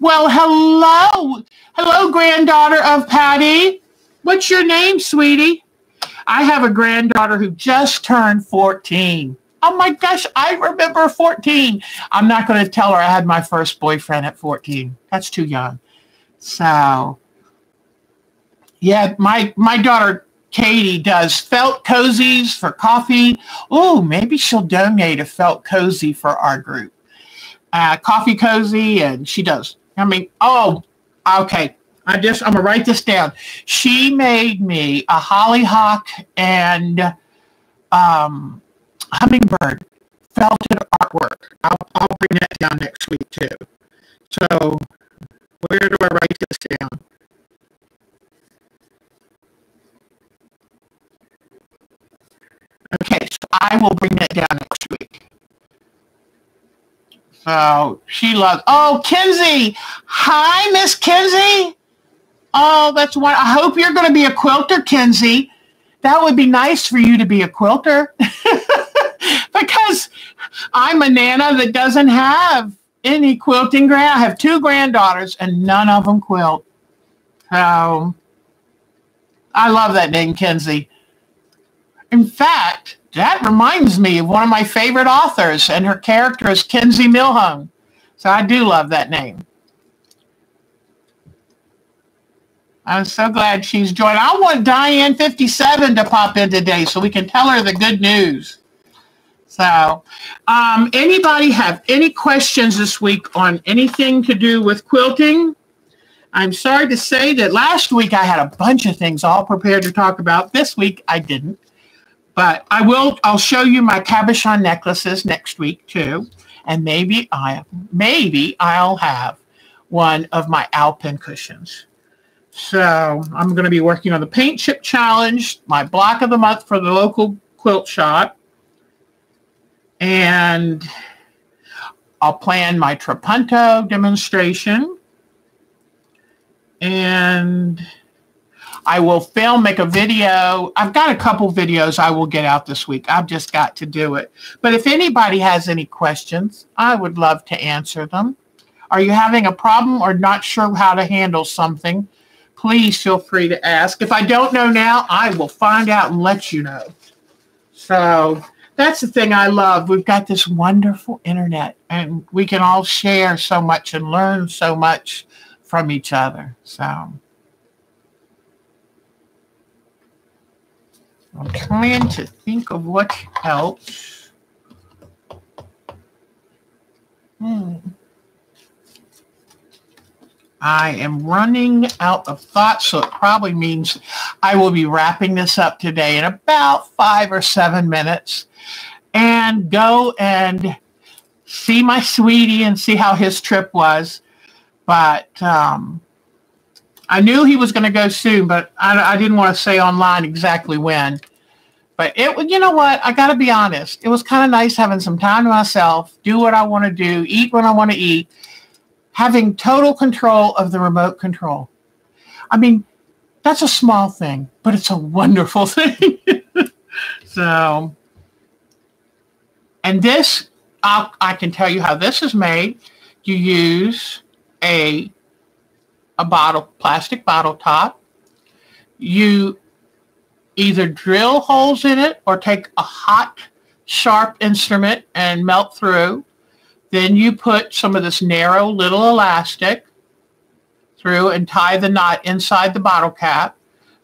well, hello. Hello, granddaughter of Patty. What's your name, sweetie? I have a granddaughter who just turned 14. Oh my gosh, I remember 14. I'm not going to tell her I had my first boyfriend at 14. That's too young. So, yeah, my daughter Katie does felt cozies for coffee. Oh, maybe she'll donate a felt cozy for our group. Coffee cozy, and she does. Okay. I'm going to write this down. She made me a hollyhock and hummingbird felted artwork. I'll bring that down next week too. So where do I write this down? Okay, so I will bring that down next week. So she loves, Kinsey. Hi, Miss Kinsey. Oh, that's why. I hope you're going to be a quilter, Kinsey. That would be nice for you to be a quilter. Because I'm a nana that doesn't have any quilting. I have 2 granddaughters, and none of them quilt. So I love that name, Kinsey. In fact, that reminds me of one of my favorite authors, and her character is Kinsey Milhung. So I do love that name. I'm so glad she's joined. I want Diane57 to pop in today so we can tell her the good news. So, anybody have any questions this week on anything to do with quilting? I'm sorry to say that last week I had a bunch of things all prepared to talk about. This week I didn't. But I'll show you my cabochon necklaces next week too. And maybe I'll have one of my Alpin cushions. So I'm going to be working on the paint chip challenge, my block of the month for the local quilt shop. And I'll plan my Trapunto demonstration, and I will make a video. I've got a couple videos I will get out this week. I've just got to do it. But if anybody has any questions, I would love to answer them. Are you having a problem or not sure how to handle something? Please feel free to ask. If I don't know now, I will find out and let you know. So that's the thing I love. We've got this wonderful internet, and we can all share so much and learn so much from each other. So I'm trying to think of what else. I am running out of thoughts, so it probably means I will be wrapping this up today in about 5 or 7 minutes and go and see my sweetie and see how his trip was. But I knew he was going to go soon, but I didn't want to say online exactly when. But you know what? I got to be honest. It was kind of nice having some time to myself, do what I want to do, eat when I want to eat, having total control of the remote control. I mean, that's a small thing, but it's a wonderful thing. So, and this, I can tell you how this is made. You use a plastic bottle top. You either drill holes in it or take a hot, sharp instrument and melt through. Then you put some of this narrow little elastic through and tie the knot inside the bottle cap.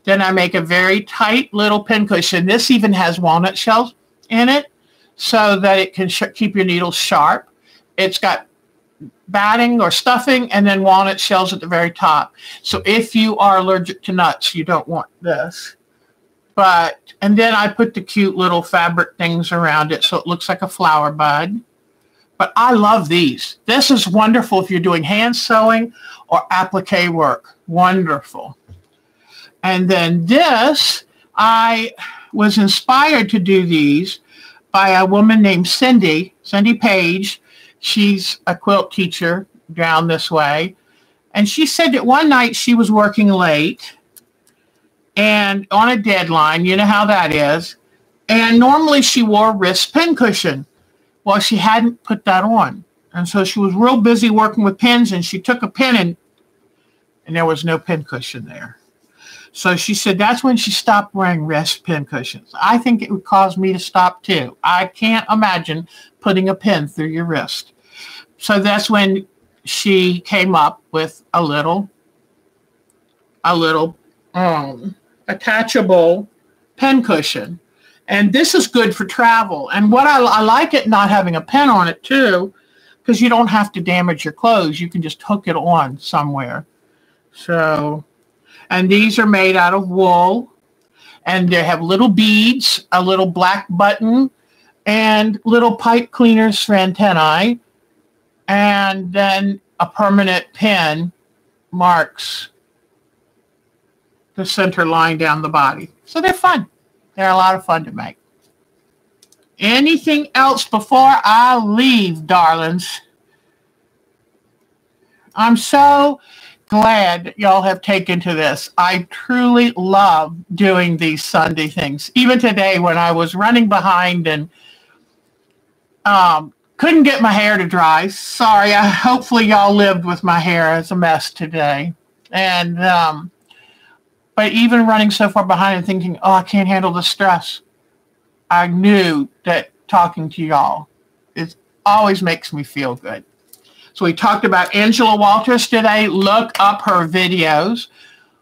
Then I make a very tight little pincushion. This even has walnut shells in it so that it can keep your needles sharp. It's got batting or stuffing and then walnut shells at the very top. So if you are allergic to nuts, you don't want this. And then I put the cute little fabric things around it so it looks like a flower bud. But I love these. This is wonderful if you're doing hand sewing or applique work. Wonderful. And then this, I was inspired to do these by a woman named Cindy Page. She's a quilt teacher down this way. And she said that one night she was working late and on a deadline, you know how that is. And normally she wore a wrist pincushion. Well, she hadn't put that on. And so she was real busy working with pins, and she took a pin and there was no pincushion there. So she said that's when she stopped wearing wrist pincushions. I think it would cause me to stop too. I can't imagine putting a pin through your wrist. So that's when she came up with a little attachable pincushion. And this is good for travel. And what I like it not having a pin on it too, because you don't have to damage your clothes. You can just hook it on somewhere. So, and these are made out of wool. And they have little beads, a little black button, and little pipe cleaners for antennae. And then a permanent pin marks the center line down the body. So they're fun. They're a lot of fun to make. Anything else before I leave, darlings? I'm so glad y'all have taken to this. I truly love doing these Sunday things. Even today when I was running behind and couldn't get my hair to dry. Sorry, hopefully y'all lived with my hair as a mess today. And but even running so far behind and thinking, oh, I can't handle the stress, I knew that talking to y'all always makes me feel good. So we talked about Angela Walters today. Look up her videos.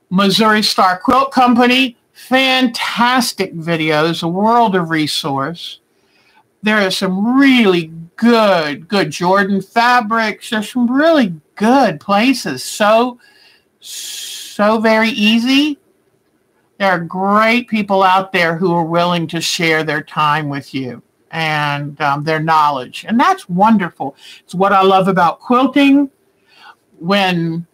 Missouri Star Quilt Company, fantastic videos, a world of resource. There are some really good Jordan fabrics. There's some really good places. So very easy. There are great people out there who are willing to share their time with you and their knowledge. And that's wonderful. It's what I love about quilting. When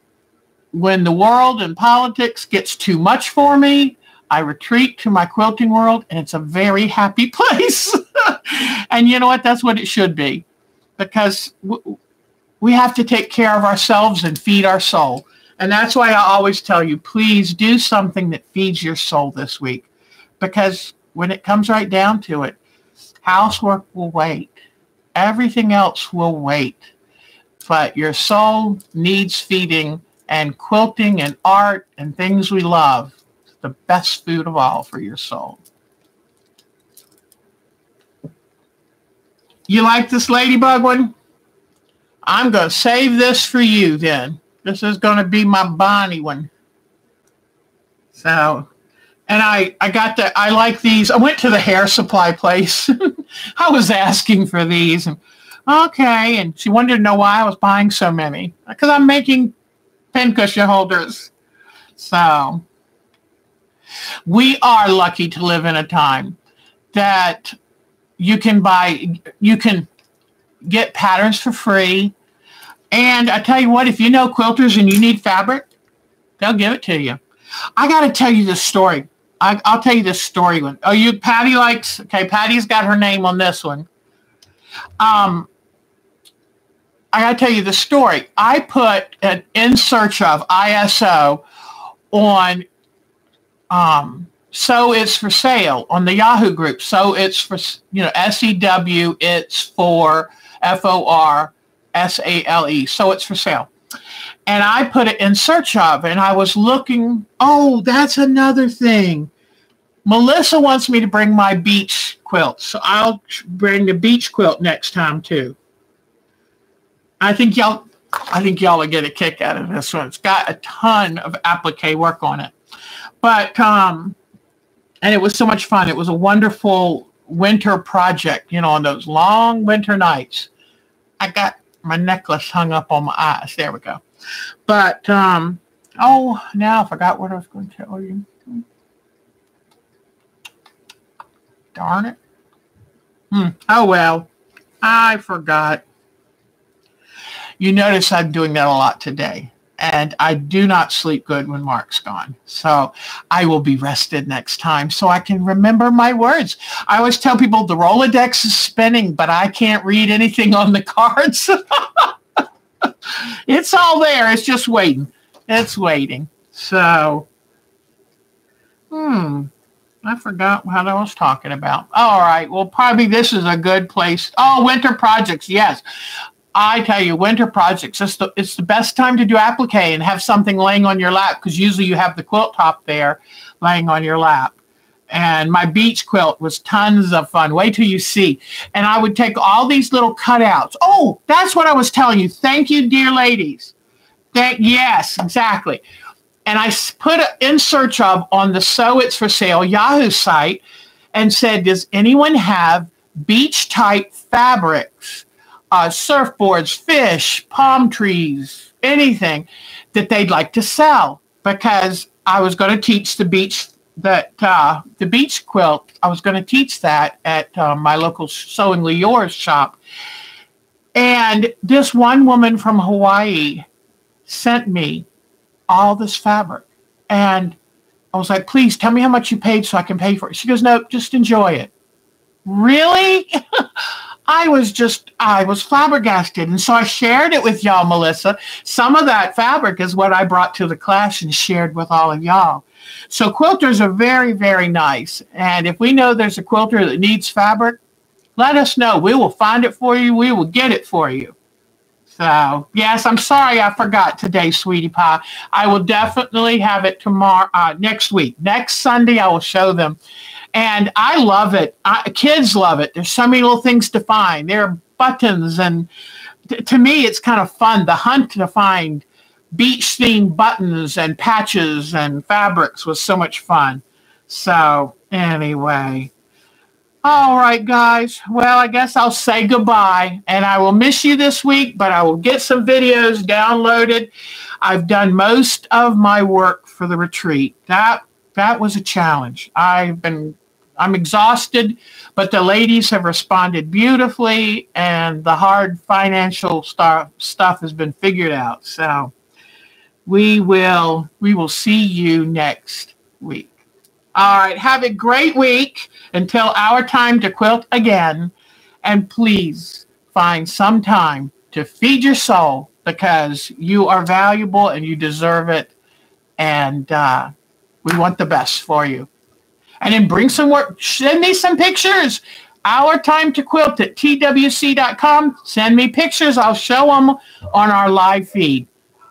the world and politics gets too much for me, I retreat to my quilting world, and it's a very happy place. And you know what? That's what it should be. because we have to take care of ourselves and feed our soul. And that's why I always tell you, please do something that feeds your soul this week. Because when it comes right down to it, housework will wait. Everything else will wait. But your soul needs feeding, and quilting and art and things we love is the best food of all for your soul. You like this ladybug one? I'm going to save this for you then. This is going to be my Bonnie one. So, and I like these. I went to the hair supply place. I was asking for these. And, okay. And she wanted to know why I was buying so many. Because I'm making pincushion holders. So, we are lucky to live in a time that you can get patterns for free. And I tell you what, if you know quilters and you need fabric, they'll give it to you. I got to tell you this story. I'll tell you this story one. Oh, Patty likes, okay, Patty's got her name on this one. I got to tell you the story. I put an In Search Of ISO on So It's For Sale on the Yahoo group. So it's for, SEW, it's for FORSALE. So it's for sale. And I put it In Search Of, and I was looking. Oh, that's another thing. Melissa wants me to bring my beach quilt. So I'll bring the beach quilt next time too. I think y'all will get a kick out of this one. It's got a ton of applique work on it. But, and it was so much fun. It was a wonderful winter project, on those long winter nights. I got my necklace hung up on my eyes. There we go. But, now I forgot what I was going to tell you. Darn it. Oh, well, I forgot. You notice I'm doing that a lot today. And I do not sleep good when Mark's gone. So I will be rested next time so I can remember my words. I always tell people the Rolodex is spinning, but I can't read anything on the cards. It's all there. It's just waiting. It's waiting. So, I forgot what I was talking about. All right. Well, probably this is a good place. Oh, winter projects. Yes. I tell you, winter projects, it's the best time to do applique and have something laying on your lap, because usually you have the quilt top there laying on your lap. And my beach quilt was tons of fun. Wait till you see. And I would take all these little cutouts. Oh, that's what I was telling you. Thank you, dear ladies. Yes, exactly. And I put an In Search Of on the So It's For Sale Yahoo site and said, does anyone have beach type fabrics? Surfboards, fish, palm trees, anything that they'd like to sell, because I was going to teach the beach quilt. I was going to teach that at my local Sewingly Yours shop. And this one woman from Hawaii sent me all this fabric. And I was like, please tell me how much you paid so I can pay for it. She goes, no, just enjoy it. Really? I was flabbergasted. And so I shared it with y'all, Melissa. Some of that fabric is what I brought to the class and shared with all of y'all. So quilters are very, very nice. And if we know there's a quilter that needs fabric, let us know. We will find it for you. We will get it for you. So, yes, I'm sorry I forgot today, sweetie pie. I will definitely have it tomorrow, next week. Next Sunday, I will show them. And I love it. Kids love it. There's so many little things to find. There are buttons. And to me, it's kind of fun. The hunt to find beach-themed buttons and patches and fabrics was so much fun. So anyway. All right, guys. Well, I guess I'll say goodbye. And I will miss you this week, but I will get some videos downloaded. I've done most of my work for the retreat. That was a challenge. I'm exhausted, but the ladies have responded beautifully, and the hard financial stuff has been figured out. So we will see you next week. All right. Have a great week until our time to quilt again. And please find some time to feed your soul, because you are valuable and you deserve it. And we want the best for you. And then bring some work. Send me some pictures. Our Time to Quilt at twc.com. Send me pictures. I'll show them on our live feed.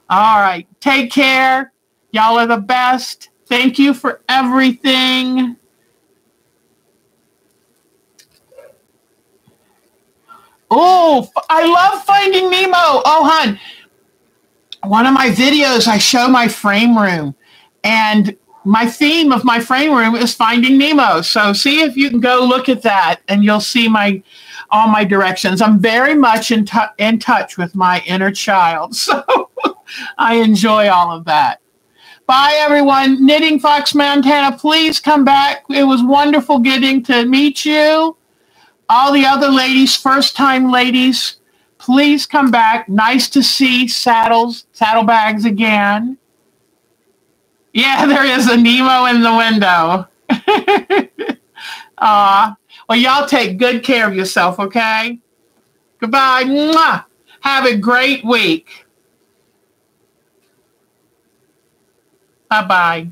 All right. Take care. Y'all are the best. Thank you for everything. Oh, I love Finding Nemo. Oh, hon. One of my videos, I show my frame room. And my theme of my frame room is Finding Nemo. So see if you can go look at that, and you'll see all my directions. I'm very much in touch with my inner child. So I enjoy all of that. Bye, everyone. Knitting Fox Montana, please come back. It was wonderful getting to meet you. All the other ladies, first-time ladies, please come back. Nice to see saddlebags again. Yeah, there is a Nemo in the window. Well, y'all take good care of yourself, okay? Goodbye. Mwah. Have a great week. Bye-bye.